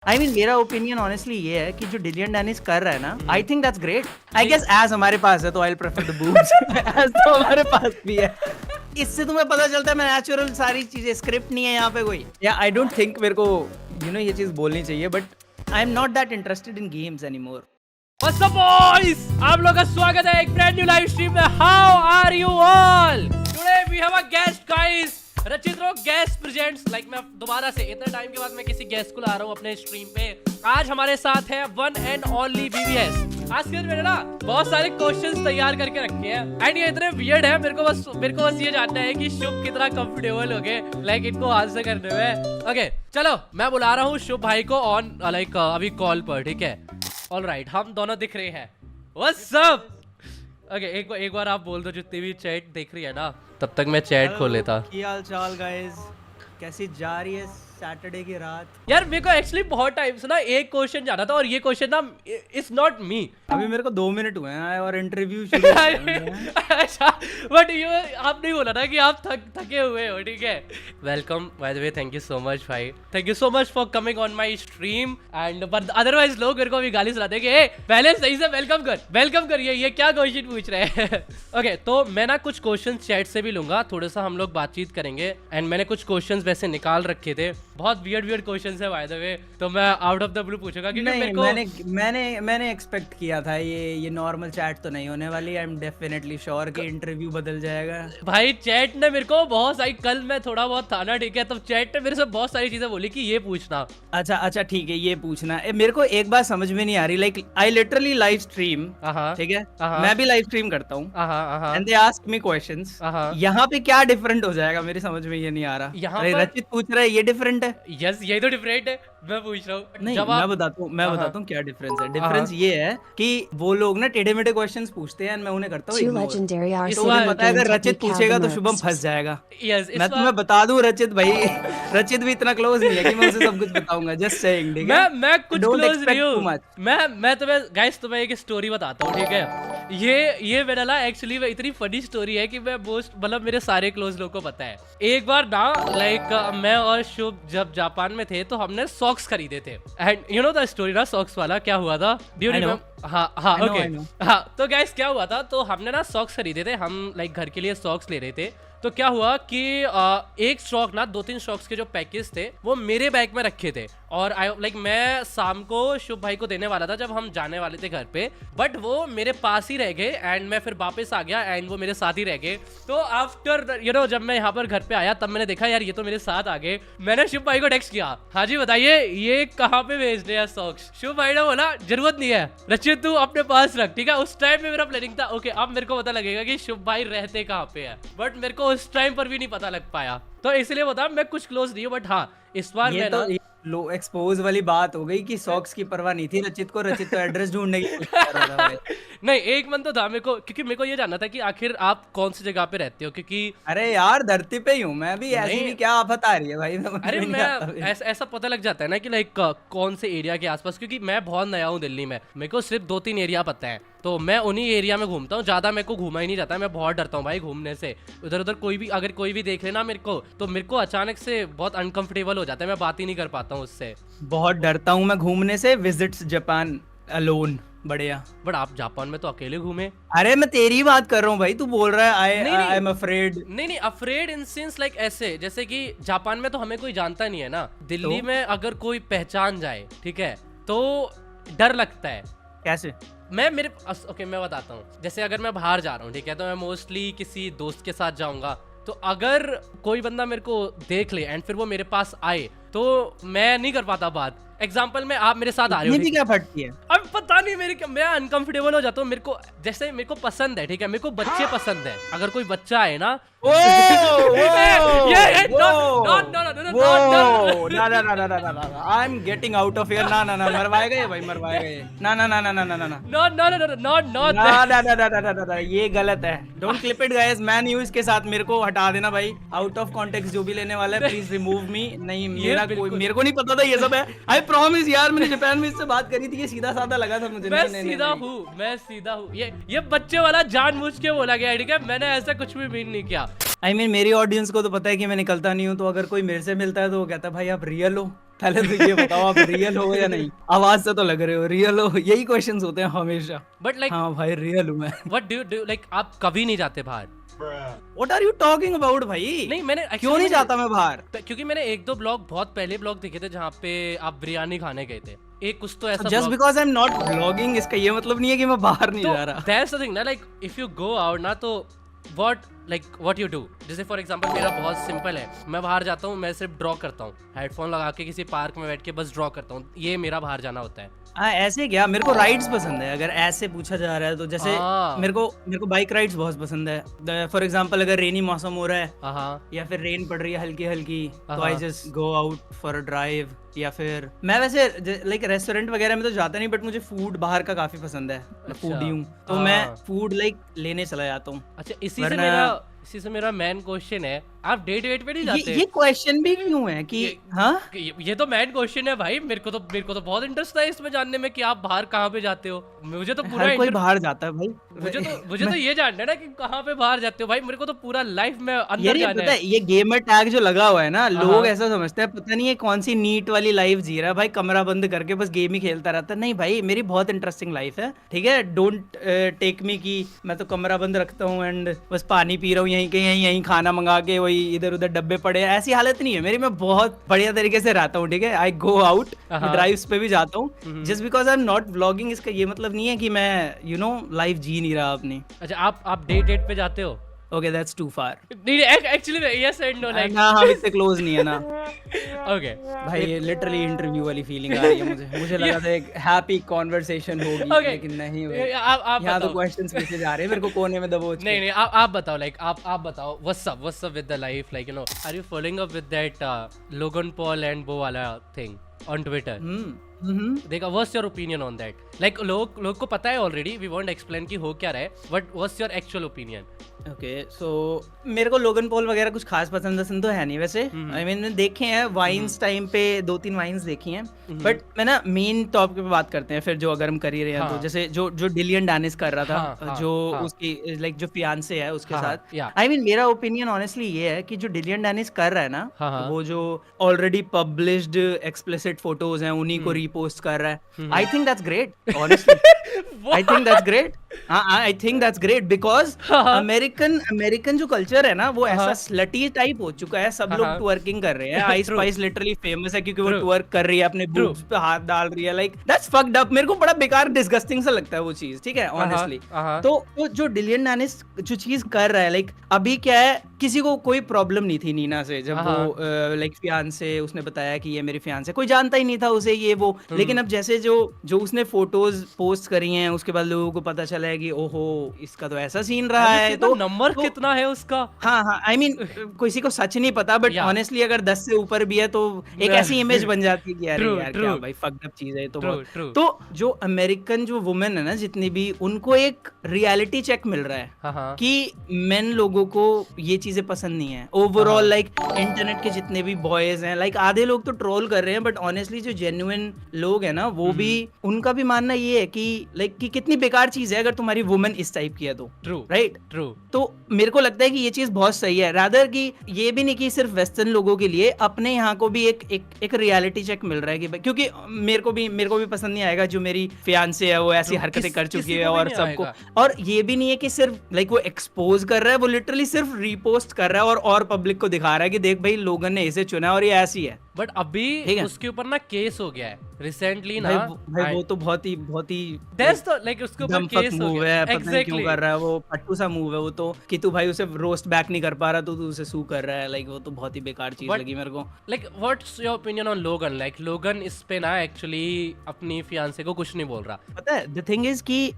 I mean मेरा opinion honestly ये है कि जो डिलियन डेनिस कर रहा है ना, I think that's great. I guess as हमारे पास है तो I prefer the boobs as तो हमारे पास भी है। इससे तुम्हें पता चलता है मैं नेचुरल सारी चीजें, स्क्रिप्ट नहीं है यहाँ पे कोई। या आई डोंट थिंक मेरे को ये चीज बोलनी चाहिए, but I am not that interested in games anymore. What's up boys? आप लोगों का स्वागत है एक ब्रांड न्यू लाइव स्ट्रीम में। How are you all? Today we have a guest guys. रचित रो गेस्ट प्रेजेंट्स लाइक मैं दोबारा से इतने टाइम के बाद मैं किसी गेस्ट को ला रहा हूँ अपने स्ट्रीम पे। आज हमारे साथ है वन एंड ओनली BBS। आज के दिन मैंने ना बहुत सारे क्वेश्चंस तैयार करके रखे हैं एंड ये इतने वियर्ड है, मेरे को बस ये जानना है कि शुभ कितना कंफर्टेबल हो गए लाइक इनको आंसर करने में। ओके चलो मैं बुला रहा हूँ शुभ भाई को ऑन लाइक अभी कॉल पर, ठीक है? ऑलराइट, हम दोनों दिख रहे हैं। What's up? ओके एक बार आप बोल दो जितनी भी चैट देख रही है ना, तब तक मैं चैट खोल लेता। क्या हाल चाल गाइस, कैसी जा रही है सैटरडे की रात? यार मेरे को एक्चुअली बहुत टाइम से ना एक क्वेश्चन जाना था और ये क्वेश्चन ना इज नॉट मी। अभी मेरे को 2 मिनट हुए हैं और इंटरव्यू शुरू हो गया है। अच्छा बट ये आप नहीं बोला ना कि आप थके हुए हो, ठीक है? Welcome by the way, thank you so much भाई, thank you so much for coming on my stream and but otherwise लोग मेरे को अभी गाली सुनाते हैं कि ए पहले सही से वेलकम कर ये क्या क्वेश्चन पूछ रहे हैं। ओके तो मैं ना कुछ क्वेश्चन चैट से भी लूंगा, थोड़ा सा हम लोग बातचीत करेंगे एंड मैंने कुछ क्वेश्चंस वैसे निकाल रखे थे, बहुत वियर्ड क्वेश्चंस है बाय द वे, तो मैं आउट ऑफ द ब्लू पूछूंगा क्योंकि मेरे को मैंने एक्सपेक्ट किया था ये नॉर्मल चैट तो नहीं होने वाली। आई एम डेफिनेटली श्योर कि इंटरव्यू बदल जाएगा। भाई चैट ने मेरे को बहुत सारी, कल मैं थोड़ा बहुत था ना, ठीक है, तो चैट ने मेरे से बहुत सारी चीजें बोली कि ये पूछना। अच्छा ठीक है, ये पूछना मेरे को एक बात समझ में नहीं आ रही। Like I literally live stream, ठीक है, मैं भी लाइव स्ट्रीम करता हूँ and they ask me questions. यहाँ पे क्या डिफरेंट हो जाएगा मेरी समझ में ये नहीं आ रहा। यहाँ रचित पूछ रहा है ये डिफरेंट है। यस यही तो डिफरेंट है, मैं पूछ रहा हूँ। नहीं मैं बताता हूँ क्या डिफरेंस है। डिफरेंस ये है कि वो लोग ना टेढ़े मेढ़े क्वेश्चंस पूछते हैं एंड मैं उन्हें करता हूँ इग्नोर। तो उन्हें पता है अगर रचित पूछेगा तो शुभम फंस जाएगा। मैं तुम्हें बता दूं रचित भाई, रचित भी इतना क्लोज नहीं है कि मैं उसे सब कुछ बताऊंगा। जस्ट सेइंग, ठीक है? मैं कुछ क्लोज नहीं हूँ। मैं तुम्हें गाइस तुम्हें एक स्टोरी बताता हूँ, ठीक है? ये मेरा ना एक्चुअली इतनी फनी स्टोरी है कि मैं मोस्ट मतलब मेरे सारे क्लोज लोगों को पता है। एक बार ना लाइक मैं और शुभ जब जापान में थे तो हमने सॉक्स खरीदे थे and you know the story ना सॉक्स वाला क्या हुआ था? हाँ ओके हाँ, तो गाइस क्या हुआ था, तो हमने ना सॉक्स खरीदे थे, हम लाइक घर के लिए सॉक्स ले रहे थे। तो क्या हुआ कि एक स्टॉक ना 2-3 स्टॉक्स के जो पैकेज थे वो मेरे बैग में रखे थे और लाइक मैं शाम को शुभ भाई को देने वाला था जब हम जाने वाले थे घर पे, बट वो मेरे पास ही रह गए एंड मैं फिर वापस आ गया एंड वो मेरे साथ ही रह गए। तो आफ्टर जब मैं यहाँ पर घर पे आया तब मैंने देखा यार ये तो मेरे साथ आ गए। मैंने शुभ भाई को टेक्स्ट किया, हाँ जी बताइए ये कहाँ पे भेजने हैं सॉक्स? शुभ भाई ने बोला जरूरत नहीं है रचित तू अपने पास रख, ठीक है? उस टाइम में मेरा प्लानिंग था ओके अब मेरे को पता लगेगा कि शुभ भाई रहते कहाँ पे है, बट मेरे को उस टाइम पर भी नहीं पता लग पाया, तो इसलिए बता मैं कुछ क्लोज नहीं हूँ। बट हाँ इस बार मैं ना लो एक्सपोज वाली बात हो गई कि सॉक्स की परवाह नहीं थी रचित को। रचित तो एड्रेस ढूंढने की कोशिश कर रहा था भाई। नहीं एक मन तो था मेरे को, क्योंकि मेरे को ये जानना था कि आखिर आप कौन सी जगह पे रहते हो, क्योंकि अरे यार धरती पे ही हूँ मैं भी, ऐसी भी क्या आफत आ रही है भाई? अरे मैं ऐसा पता लग जाता है ना कि लाइक कौन से एरिया के आसपास, क्योंकि मैं बहुत नया हूँ दिल्ली में, मेरे को सिर्फ 2-3 एरिया पता है, तो मैं उन्हीं एरिया में घूमता हूँ, ज्यादा मेरे को घूमा ही नहीं जाता। मैं बहुत डरता हूँ भाई घूमने से, उधर उधर अगर कोई भी देख लेना मेरे को तो मेरे को अचानक से बहुत अनकंफर्टेबल हो जाता है, मैं बात ही नहीं कर पाता हूँ उससे। बहुत डरता हूँ मैं घूमने से। विजिट्स जापान अलोन, बढ़िया। बट आप जापान में तो अकेले घूमे। अरे मैं तेरी बात कर रहा हूँ भाई, तू बोल रहा है आई एम अफ्रेड। नहीं अफ्रेड इन सेंस लाइक ऐसे जैसे कि जापान में तो हमें कोई जानता नहीं है ना, दिल्ली में अगर कोई पहचान जाए, ठीक है, तो डर लगता है। कैसे? मैं बताता हूँ। जैसे अगर मैं बाहर जा रहा हूँ, ठीक है, तो मैं मोस्टली किसी दोस्त के साथ जाऊंगा, तो अगर कोई बंदा मेरे को देख ले एंड फिर वो मेरे पास आए तो मैं नहीं कर पाता बात। एग्जाम्पल में आप मेरे साथ आ रहे हो, भी क्या फटती है? अब पता नहीं मैं अनकंफर्टेबल हो जाता हूँ। मेरे को पसंद है, ठीक है, मेरे को बच्चे पसंद है। अगर कोई बच्चा है ना I am getting out of here. ना मरवाएगा ये भाई, मरवाएगा ये। ना ये गलत है। डोंट क्लिप इट गाइस, मैं नहीं हूँ इसके साथ, मेरे को हटा देना भाई। आउट ऑफ कॉन्टेक्स्ट जो भी लेने वाला है प्लीज रिमूव मी। नहीं मेरे को नहीं पता था ये सब है। आई प्रॉमिस यार, मैंने जापान में इससे बात करी थी, ये सीधा साधा लगा था मुझे। मैं सीधा हूँ। ये बच्चे वाला जानबूझ के बोला गया, ठीक है, मैंने ऐसा कुछ भी मीन नहीं किया। I mean, मेरी ऑडियंस को तो पता है कि मैं निकलता नहीं हूँ, तो अगर कोई मेरे से मिलता है तो वो कहता है भाई आप रियल हो, पहले तो ये बताओ आप रियल हो या नहीं, आवाज से तो लग रहे हो रियल हो, यही क्वेश्चंस होते हैं हमेशा। बट लाइक हाँ भाई रियल हूँ मैं। व्हाट डू लाइक आप कभी नहीं जाते बाहर? What are you talking about भाई? नहीं मैंने क्यों नहीं जाता मैं बाहर? क्योंकि मैंने एक दो ब्लॉग, बहुत पहले ब्लॉग देखे थे जहाँ पे आप बिरयानी खाने गए थे, एक कुछ तो ऐसा just because I am not blogging इसका ये मतलब नहीं है कि मैं बाहर नहीं जा रहा। दैट्स द थिंग ना, like if you go out ना तो व्हाट यू डू। जैसे फॉर एग्जांपल मेरा बहुत सिंपल है, मैं बाहर जाता हूँ, मैं सिर्फ ड्रॉ करता हूँ, हेडफोन लगा के किसी पार्क में बैठ के बस ड्रॉ करता हूँ, ये मेरा बाहर जाना होता है। हाँ ऐसे क्या, मेरे को राइड्स पसंद है अगर ऐसे पूछा जा रहा है तो। जैसे मेरे को बाइक राइड्स बहुत पसंद है। फॉर एग्जांपल अगर रेनी मौसम हो रहा है या फिर रेन पड़ रही है हल्की हल्की, तो I just go out for a drive. या फिर मैं वैसे लाइक रेस्टोरेंट वगैरह में तो जाता नहीं, बट मुझे फूड बाहर का काफी पसंद है, मैं फूडी हूँ, तो मैं फूड लाइक लेने चला जाता हूँ। अच्छा इसी से मेरा मेन क्वेश्चन है, आप डेट पे नहीं जाते? ये क्वेश्चन भी क्यों है कि हाँ ये तो मेन क्वेश्चन है भाई। मेरे को तो बहुत इंटरेस्ट है इसमें जानने में कि आप बाहर कहाँ पे जाते हो। मुझे तो पूरा हर कोई बाहर जाता है भाई। मुझे तो ये जानना है ना कि कहाँ पे बाहर जाते हो भाई। मेरे को तो पूरा लाइफ में अंदर जाना है। ये गेमर टैग जो लगा हुआ है ना, लोग ऐसा समझते हैं पता नहीं है कौन सी नीट वाली लाइफ जी रहा है भाई, कमरा बंद करके बस गेम ही खेलता रहता है। नहीं भाई मेरी बहुत इंटरेस्टिंग लाइफ है, ठीक है। डोंट टेक मी की मैं तो कमरा बंद रखता हूँ एंड बस पानी पी रहा हूँ यहीं के यहीं, खाना मंगा के वही इधर उधर डब्बे पड़े, ऐसी हालत नहीं है मेरी। मैं बहुत बढ़िया तरीके से रहता हूँ, ठीक है। आई गो आउट, ड्राइव्स पे भी जाता हूँ। Just because I am not vlogging इसका ये मतलब नहीं है कि मैं यू नो लाइफ जी नहीं रहा अपनी। अच्छा आप डेट पे जाते हो? Okay, that's too far. नहीं actually yes and no like ना हम इतने क्लोज नहीं है ना। Okay भाई ये लिटरली इंटरव्यू वाली फीलिंग आ रही है मुझे लगा था एक हैप्पी कन्वर्सेशन होगी, लेकिन नहीं हुई। आप यहाँ तो क्वेश्चंस पूछे जा रहे हैं मेरे को कोने में दबोच के। नहीं आप बताओ लाइक आप बताओ what's up with the life, like you know are you following up with that Logan Paul and वो वाला थिंग ऑन ट्विटर? देखा, what's your opinion on that? Like लोग को पता है ऑलरेडी, वी वोंट एक्सप्लेन कि हो क्या रहा है, but what's your actual opinion? Okay so मेरे को लोगन पॉल वगैरह कुछ खास पसंद तो है नहीं वैसे। आई मीन मैंने देखे हैं वाइन्स टाइम पे 2-3 वाइन्स देखी हैं, बट मैं ना मेन टॉपिक पे बात करते हैं फिर, जो अगर हम कर ही रहे हैं तो। जैसे जो डिलियन डैनिस कर रहा था, जो उसकी लाइक जो फियांसे है उसके साथ। आई मीन मेरा ओपिनियन ऑनेस्टली ये है कि जो डिलियन डैनिस कर रहा है ना, वो जो ऑलरेडी पब्लिश्ड एक्सप्लिसिट फोटोज हैं उन्हीं को रीपोस्ट कर रहा है। आई think that's great honestly. I think that's great. I think that's great because American जो कल्चर है ना वो ऐसा स्लटी टाइप हो चुका है, सब लोग ट्वर्किंग कर रहे हैं। आइस स्पाइस लिटरली फेमस है क्योंकि वो ट्वर्क कर रही है, अपने बूब्स पे हाथ डाल रही है, लाइक दैट्स फक्ड अप। मेरे को बड़ा बेकार डिस्गस्टिंग सा लगता है वो चीज, ठीक है ऑनेस्टली। तो जो डिलियन डैनिस जो चीज कर रहा है, लाइक अभी क्या है, किसी को कोई प्रॉब्लम नहीं थी नीना से जब वो लाइक फियांसे उसने बताया कि ये मेरी फियांसे, कोई जानता ही नहीं था उसे ये वो। लेकिन अब जैसे जो उसने फोटोज पोस्ट करी हैं उसके बाद लोगों को पता चला है कि ओहो इसका तो ऐसा सीन रहा है, तो नंबर कितना है उसका। हाँ आई मीन किसी को सच नहीं पता, बट ऑनेस्टली अगर 10 से ऊपर भी है तो एक ऐसी इमेज बन जाती है कि यार क्या भाई फक्ड अप चीज है तो जो अमेरिकन जो वुमेन है ना जितनी भी, उनको एक रियलिटी चेक मिल रहा है कि मेन लोगों को ये चीजें पसंद नहीं है ओवरऑल। लाइक इंटरनेट के जितने भी बॉयज हैं, लाइक आधे लोग तो ट्रोल कर रहे हैं, बट ऑनेस्टली जो जेन्युइन लोग हैं ना वो भी, उनका भी मानना ये है कि लाइक कि कितनी बेकार चीज है अगर तुम्हारी वुमेन इस टाइप की है तो। True right true. तो मेरे को लगता है कि ये चीज बहुत सही है, रादर कि ये भी नहीं कि सिर्फ वेस्टर्न लोगों के लिए, अपने यहाँ को भी एक रियलिटी चेक मिल रहा है कि क्योंकि मेरे को भी पसंद नहीं आएगा जो मेरी फियांसे है वो ऐसी हरकतें कर चुकी है और सबको। और ये भी नहीं है कि सिर्फ लाइक वो एक्सपोज कर रहा है, वो लिटरली सिर्फ रीपोस्ट कर रहा है और पब्लिक को दिखा रहा है कि देख भाई लोगन ने इसे चुना और ये ऐसी है। बट अभी उसके ऊपर ना केस हो गया है रिसेंटली ना भाई वो तो बहुत ही दैट्स तो लाइक उसके ऊपर केस हो गया है। पता नहीं क्यों कर रहा है, वो पट्टू सा मूव है वो तो, कि तू भाई उसे रोस्ट बैक नहीं कर पा रहा तो तू उसे सू कर रहा है, लाइक वो तो बहुत ही बेकार चीज लगी मेरे को। Like what's your opinion on लोगन? लाइक लोगन इस पे ना एक्चुअली अपनी फियांसे को कुछ नहीं बोल रहा। पता है द थिंग इज कि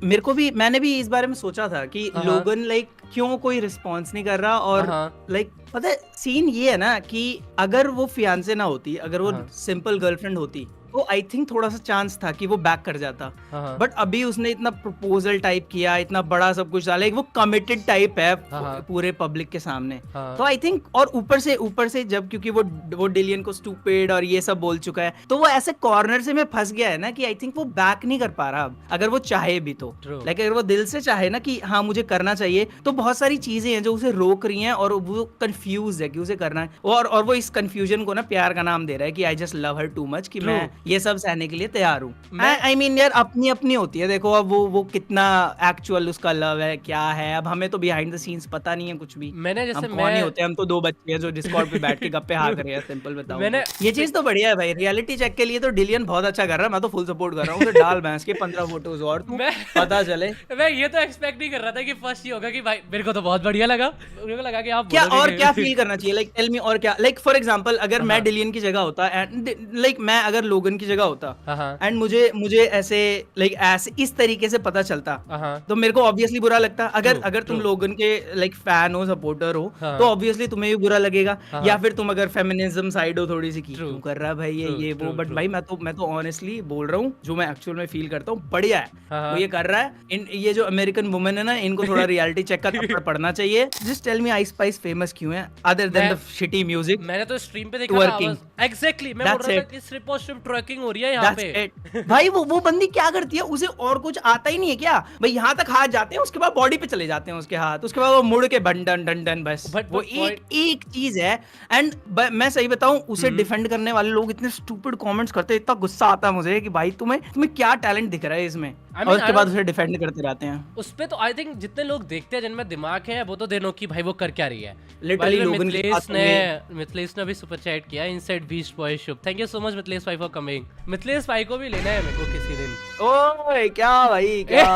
मैंने भी इस बारे में सोचा था कि लोगन लाइक क्यों कोई रिस्पॉन्स नहीं कर रहा, और लाइक पता है सीन ये है ना कि अगर वो फियांसे ना होती, अगर वो सिंपल गर्लफ्रेंड होती तो आई थिंक थोड़ा सा चांस था कि वो बैक कर जाता, हाँ। बट अभी उसने इतना प्रपोजल टाइप किया, इतना बड़ा सब कुछ डाला, वो कमिटेड टाइप है पूरे पब्लिक के सामने। तो आई थिंक, और ऊपर से जब क्योंकि वो डिलियन को स्टूपिड और ये सब बोल चुका है, तो वो ऐसे कॉर्नर से में फंस गया है ना कि आई थिंक वो बैक नहीं कर पा रहा अब, अगर वो चाहे भी तो। लाइक अगर वो दिल से चाहे ना कि हाँ मुझे करना चाहिए, तो बहुत सारी चीजें हैं जो उसे रोक रही हैं और वो कंफ्यूज है कि उसे करना है, और वो इस कंफ्यूजन को ना प्यार का नाम दे रहा है कि I just love her too much, कि मैं ये सब सहने के लिए तैयार हूँ। आई मीन यार, अपनी अपनी होती है, देखो अब वो कितना एक्चुअल उसका लव है, क्या है, अब हमें तो बिहाइंड द सीन्स पता नहीं है कुछ भी। मैंने जैसे हम कौन ही होते हैं, हम तो दो बच्चे हैं जो डिस्कॉर्ड पे बैठ के गप्पे हाँ कर रहे हैं, सिंपल बताओ। ये चीज तो बढ़िया है भाई, रियलिटी चेक के लिए तो डिलियन बहुत अच्छा कर रहा है, मैं तो फुल सपोर्ट कर रहा हूँ। डाल भैंस के 15 फोटोज और तू पता चले। मैं ये तो एक्सपेक्ट नहीं कर रहा था कि फर्स्ट ये होगा कि भाई मेरे को तो बहुत बढ़िया लगा, मेरे को लगा कि आप क्या और क्या फील करना चाहिए, लाइक टेल मी, और क्या, लाइक फॉर एग्जांपल अगर मैं डिलियन की जगह होता एंड लाइक मैं अगर लोगन की जगह होता एंड मुझे ऐसे लाइक ऐसे इस तरीके से पता चलता, तो मेरे को ऑब्वियसली बुरा लगता। अगर तुम लोगन के लाइक फैन हो, सपोर्टर हो, तो ऑब्वियसली तुम्हें भी बुरा लगेगा। या फिर तुम अगर फेमिनिज्म साइड हो थोड़ी सी, क्यों कर रहा है भाई ये वो, बट भाई मैं तो ऑनेस्टली बोल रहा हूँ जो मैं एक्चुअल में फील करता हूँ, बढ़िया है वो ये कर रहा है। ये जो अमेरिकन वुमेन है ना, इनको थोड़ा रियलिटी चेक का थप्पड़ पड़ना चाहिए। Just tell me Ice Spice famous क्यों है, other than the shitty music? मैंने तो स्ट्रीम पे देखा था, एग्जैक्टली मैं बोल रहा था कि सिर्फ और सिर्फ ट्रैकिंग हो रही है यहाँ पे। भाई वो बंदी क्या करती है, उसे और कुछ आता ही नहीं है क्या भाई? यहाँ तक हाथ जाते हैं, उसके बाद बॉडी पे चले जाते हैं उसके हाथ, उसके बाद वो मुड़ के डन डन डन, बस वो एक चीज है। एंड मैं सही बताऊं, उसे डिफेंड करने वाले लोग इतने स्टूपिड कमेंट्स करते हैं, इतना गुस्सा आता है मुझे कि भाई तुम्हें क्या टैलेंट दिख रहा है इसमें, और उसके बाद उसे डिफेंड करते रहते हैं। उस पे तो आई थिंक जितने लोग देखते हैं जिनमें दिमाग है वो तो देनो कि भाई वो कर क्या रही है। लिटरली लोगन मिथलेश ने भी सुपर चैट किया, inside beast boy Shubh, thank you so much Mithlesh भाई फॉर कमिंग। मिथलेश भाई को भी लेना है मेरे को किसी दिन। ओए क्या भाई क्या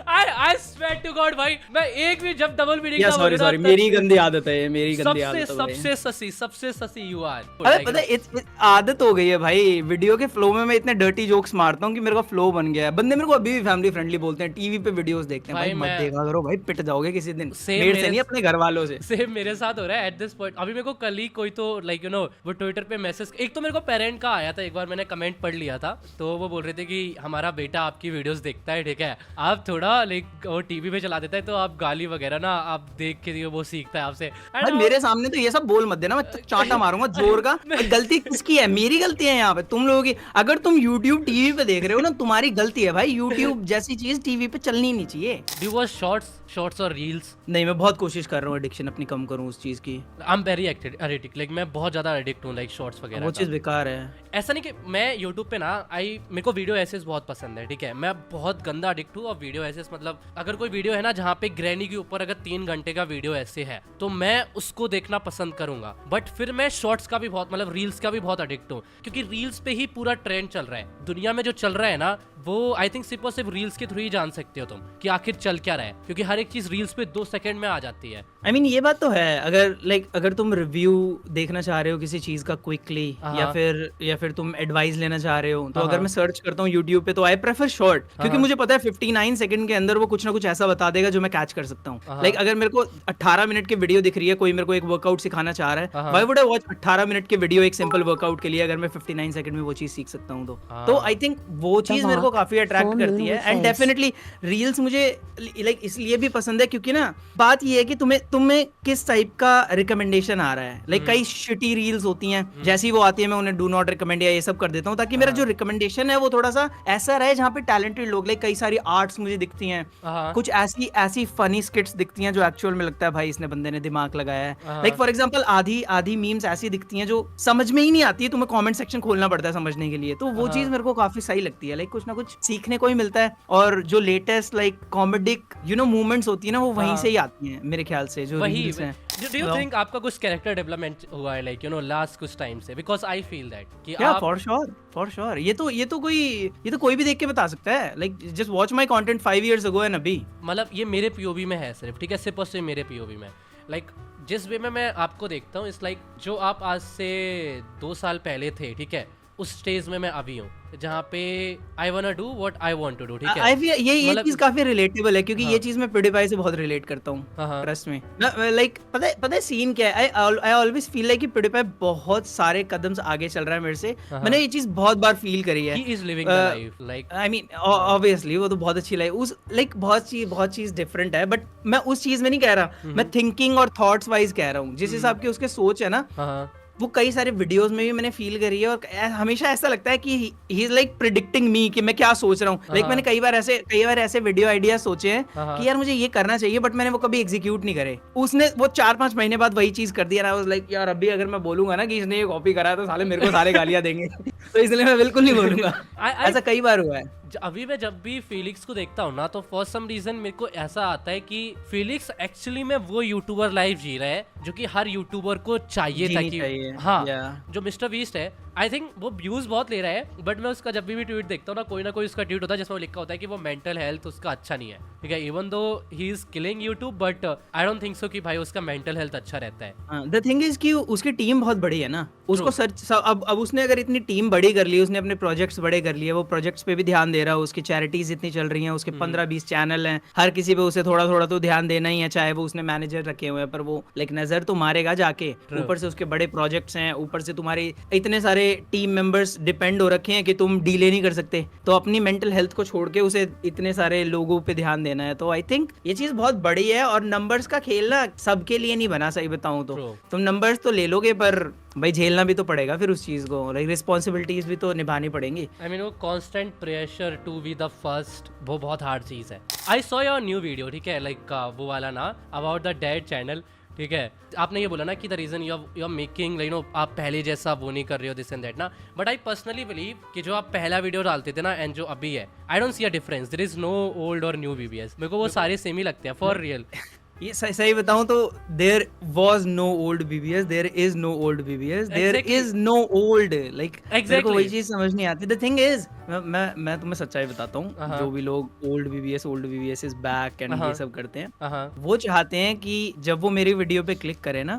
आई स्वेयर टू गॉड भाई, मैं एक भी जब डबल मीनिंग का सॉरी मेरी गंदी आदत है, मेरी गंदी आदत है। सबसे ससी यू आर। अरे पता है आदत हो गई है भाई, वीडियो के फ्लो में मैं इतने डर्टी जोक्स मारता हूँ कि मेरे का फ्लो बन गया है। बंदे मेरे को अभी भी फैमिली फ्रेंडली बोलते हैं, टीवी पे वीडियोस देखते हैं। भाई मत देखा करो भाई, पिट जाओगे किसी दिन, मेरे से नहीं अपने घर वालों से। सेम मेरे साथ हो रहा है एट दिस पॉइंट। अभी मेरे को कल ही कोई तो लाइक यू नो वो ट्विटर पे मैसेज, एक तो मेरे को पेरेंट का आया था, एक बार मैंने कमेंट पढ़ लिया था, तो वो बोल रहे थे कि हमारा बेटा आपकी वीडियोस देखता है, ठीक है, आप थोड़ा लाइक वो टीवी पे चला देता है तो आप गाली वगैरह ना आप देख के वो सीखता है आपसे। भाई मेरे सामने तो ये सब बोल मत देना, मैं चांटा मारूंगा जोर का। गलती किसकी है? मेरी गलती है यहाँ पे, तुम लोगों की। अगर तुम YouTube टीवी पे देख रहे हो ना, तुम्हारी गलती है भाई। YouTube जैसी चीज टीवी पे चलनी नहीं चाहिए। डू यू वॉच शॉर्ट्स और रील्स? नहीं, मैं बहुत कोशिश कर रहा हूँ एडिक्शन अपनी कम करूँ उस चीज की। I am very addict, like मैं बहुत ज्यादा एडिक्ट हूँ लाइक शॉर्ट्स वगैरह। वो चीज बेकार है। ऐसा नहीं कि मैं YouTube पे ना मेरे को वीडियो एसेस बहुत पसंद है, ठीक है, मैं बहुत गंदा एडिक्ट हूँ। और वीडियो एसेस मतलब अगर कोई वीडियो है ना जहाँ पे ग्रैनी के ऊपर अगर 3 घंटे का वीडियो ऐसे है तो मैं उसको देखना पसंद करूंगा। बट फिर मैं शॉर्ट्स का भी बहुत मतलब रील्स का भी बहुत एडिक्ट हूँ, क्योंकि रील्स पे ही पूरा ट्रेंड चल रहा है दुनिया में। जो चल रहा है ना वो आई थिंक सिर्फ और सिर्फ रील्स के थ्रू ही जान सकते हो तुम कि आखिर चल क्या रहा है, क्योंकि हर एक चीज रील्स पे 2 सेकंड में आ जाती है। आई मीन ये बात तो है। अगर तुम रिव्यू देखना चाह रहे हो किसी चीज का क्विकली, या फिर तुम एडवाइस लेना चाह रहे हो, तो अगर मैं सर्च करता हूँ YouTube पे, तो आई प्रेफर शॉर्ट, क्योंकि मुझे पता है 59 सेकंड के अंदर वो कुछ ना कुछ ऐसा बता देगा जो मैं कैच कर सकता हूँ। लाइक अगर मेरे को 18 मिनट की वीडियो दिख रही है, कोई मेरे को एक वर्कआउट सिखाना चाह रहा है, why would I watch 18 minute की वीडियो एक सिंपल वर्कआउट के लिए, अगर मैं 59 सेकंड में वो चीज सीख सकता हूँ तो आई थिंक वो चीज मेरे को काफी अट्रैक्ट करती है। एंड डेफिनेटली रील्स मुझे लाइक इसलिए भी पसंद है क्योंकि ना बात ये है कि तुम्हें किस टाइप का रिकमेंडेशन आ रहा है। लाइक कई शिटी रील्स होती हैं, जैसी वो आती है मैं उन्हें डू नॉट रिकमेंड या ये सब कर देता हूँ, ताकि मेरा जो रिकमेंडेशन है वो थोड़ा सा ऐसा रहे जहाँ पे टैलेंटेड लोग, लाइक कई सारी आर्ट्स मुझे दिखती हैं, कुछ ऐसी फनी स्किट्स दिखती हैं जो एक्चुअल में लगता है भाई इसने बंदे ने दिमाग लगाया है। लाइक फॉर एग्जांपल आधी मीम्स ऐसी दिखती हैं जो समझ में ही नहीं आती है, तुम्हें कमेंट सेक्शन खोलना पड़ता है समझने के लिए, तो वो चीज मेरे को काफी सही लगती है। लाइक कुछ ना कुछ सीखने को ही मिलता है, और जो लेटेस्ट लाइक कॉमेडिक मूवमेंट्स होती है ना, वो वहीं से ही आती हैं मेरे ख्याल से, जो रील्स हैं। Do you think आपका कुछ कैरेक्टर डेवलपमेंट हुआ है लाइक लास्ट कुछ टाइम से? बिकॉज़ आई फील दैट कि आप फॉर श्योर ये तो कोई भी देख के बता सकता है। Like just watch my content 5 years ago and अभी, मतलब ये मेरे पीओवी में है सिर्फ, ठीक है, सिर्फ और सिर्फ मेरे पीओवी में। लाइक जिस वे में मैं आपको देखता हूँ इट्स लाइक जो आप आज से 2 साल पहले थे, ठीक है, उस स्टेज में मैं अभी हूँ जहाँ पे I want to do what I want to do, ठीक है। आई फील ये मतलब चीज काफी रिलेटेबल है क्योंकि हाँ। ये चीज मैं PewDiePie से बहुत रिलेट करता हूँ। हाँ। ट्रस्ट में लाइक पता है सीन क्या है। आई ऑलवेज फील लाइक कि PewDiePie बहुत सारे कदम आगे चल रहा है मेरे से। मैंने ये चीज बहुत बार फील करी है। He is living the life like I mean obviously वो तो बहुत अच्छी लाइफ उस लाइक बहुत चीज डिफरेंट है, बट मैं उस चीज में नहीं कह रहा, मैं थिंकिंग और थॉट्स वाइज कह रहा हूँ। जिस हिसाब की उसके सोच है ना, वो कई सारे वीडियोस में भी मैंने फील करी है, और हमेशा ऐसा लगता है कि ही इज लाइक प्रिडिक्टिंग मी कि मैं क्या सोच रहा हूँ। लाइक मैंने कई बार ऐसे वीडियो आइडिया सोचे हैं कि यार मुझे ये करना चाहिए, बट मैंने वो कभी एग्जीक्यूट नहीं करे। उसने वो 4-5 महीने बाद वही चीज कर दिया ना। वाज लाइक यार अभी अगर मैं बोलूंगा ना कि इसने ये कॉपी करा है तो साले मेरे को सारे गालियां देंगे तो इसलिए मैं बिल्कुल नहीं बोलूंगा। ऐसा कई बार हुआ है। अभी मैं जब भी फिलिक्स को देखता हूँ ना, तो फॉर सम रीजन मेरे को ऐसा आता है कि फिलिक्स एक्चुअली में वो यूट्यूबर लाइफ जी रहा है जो कि हर यूट्यूबर को चाहिए था कि हाँ जो मिस्टर बीस्ट है। आई थिंक वो व्यूज बहुत ले रहा है, बट मैं उसका जब भी ट्वीट देखता हूँ ना कोई उसका ट्वीट होता है जिसमें लिखा होता है कि वो मेंटल हेल्थ उसका अच्छा नहीं है, ठीक है। Even though he is killing YouTube, but I don't think so कि भाई उसका मेंटल हेल्थ अच्छा रहता है। द थिंग इज कि उसकी टीम बहुत बड़ी है ना, उसको सर्च अब उसने अगर इतनी टीम बड़ी कर ली, उसने अपने प्रोजेक्ट्स बड़े कर लिए, वो प्रोजेक्ट्स पे भी ध्यान दे रहा है, उसकी चैरिटीज इतनी चल रही हैं, उसके 15-20 चैनल हैं, हर किसी पे उसे थोड़ा थोड़ा तो ध्यान देना ही है, चाहे वो उसने मैनेजर रखे हुए हैं, पर वो लाइक नजर तो मारेगा जाके। ऊपर से उसके बड़े प्रोजेक्ट्स हैं, ऊपर से तुम्हारे इतने सारे टीम मेंबर्स डिपेंड हो रखे हैं कि तुम डीले नहीं कर सकते, तो अपनी मेंटल हेल्थ को छोड़ के उसे इतने सारे लोगों पे ध्यान देना है। तो आई थिंक ये चीज बहुत बड़ी है, और नंबर्स का खेल ना सबके लिए नहीं बना, सही बताऊं तो। तुम नंबर्स तो ले लोगे, पर भाई झेलना भी तो पड़ेगा फिर उस चीज को, लाइक रिस्पॉन्सिबिलिटीज भी तो निभानी पड़ेंगी। आई मीन वो constant pressure to be the first, वो बहुत हार्ड चीज है। I saw your new video, ठीक है, लाइक वो वाला ना अबाउट द डेड चैनल, ठीक है। आपने ये बोला ना कि the reason you are making like no आप पहले जैसा वो नहीं कर रहे हो दिस एंड दैट ना, बट आई पर्सनली बिलीव कि जो आप पहला वीडियो डालते थे ना एंड जो अभी है, I don't see a difference. There is no old और न्यू बीबीएस, मेरे को वो सारे सेम ही लगते हैं फॉर रियल। ये सही बताऊं तो there was no old BBS, there is no old BBS, there is no old like मेरे को वही चीज समझ नहीं आती। द थिंग इज मैं तुम्हें सच्चाई बताता हूँ, जो भी लोग old BBS is back and ये सब करते हैं, वो चाहते हैं कि जब वो मेरी वीडियो पे क्लिक करें ना,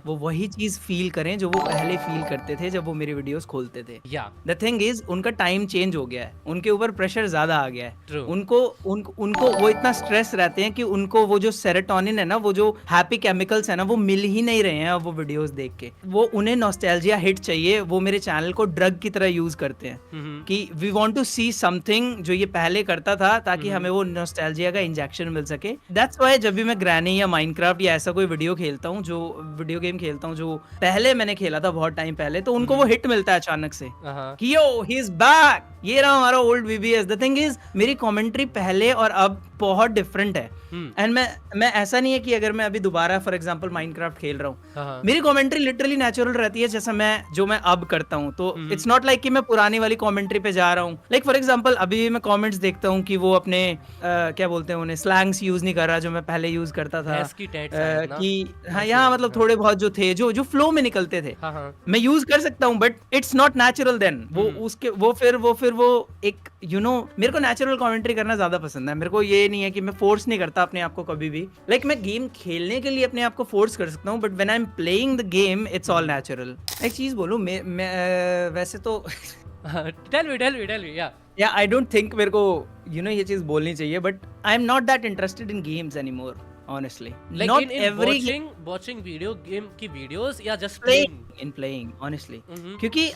वो वही चीज फील करें जो वो पहले फील करते थे जब वो मेरी वीडियोस खोलते थे। द थिंग इज उनका टाइम चेंज हो गया है, उनके ऊपर प्रेशर ज्यादा आ गया है, उनको वो इतना स्ट्रेस रहते हैं कि उनको वो जो सेरोटोनिन है ना, वो जो हैप्पी केमिकल्स है ना, वो मिल ही नहीं रहे हैं अब वो वीडियोस देख के। वो उन्हें नॉस्टैल्जिया हिट चाहिए, वो मेरे चैनल को ड्रग की तरह यूज करते हैं कि we want to see something जो ये पहले करता था, ताकि हमें वो नॉस्टैल्जिया का इंजेक्शन मिल सके। दैट्स व्हाई जब भी मैं ग्रैनी या माइनक्राफ्ट या ऐसा कोई वीडियो खेलता हूँ, जो वीडियो गेम खेलता हूँ जो पहले मैंने खेला था बहुत टाइम पहले, तो उनको वो हिट मिलता है अचानक से कि यो ही इज बैक, ये रहा हमारा old BBS. The thing is मेरी कमेंट्री पहले और अब बहुत डिफरेंट है, एंड मैं ऐसा नहीं है कि अगर मैं अभी दोबारा फॉर एग्जांपल माइनक्राफ्ट खेल रहा हूँ, मेरी कमेंट्री लिटरली नेचुरल रहती है जैसा मैं अब करता हूँ। तो इट्स नॉट लाइक कि मैं पुरानी वाली कमेंट्री पे जा रहा हूँ। लाइक फॉर एग्जांपल अभी मैं कमेंट्स देखता हूँ कि वो अपने क्या बोलते हैं उन्हें, स्लैंग्स यूज नहीं कर रहा जो मैं पहले यूज करता था, कि हाँ यहाँ मतलब थोड़े बहुत जो थे जो फ्लो में निकलते थे, मैं यूज कर सकता हूँ, but it's not natural then. वो फिर वो एक मेरे को नेचुरल कमेंट्री करना ज्यादा पसंद है। मेरे को ये नहीं है कि मैं फोर्स नहीं करता अपने आप को कभी भी। लाइक मैं गेम खेलने के लिए अपने आप को फोर्स कर सकता हूँ, but when I am playing the game it's all natural. एक चीज बोलूं, मैं वैसे तो टेल मी या आई डोंट थिंक मेरे को ये चीज बोलनी चाहिए, but I am not that interested in games anymore honestly, like not in every watching video game की videos या just playing honestly, क्योंकि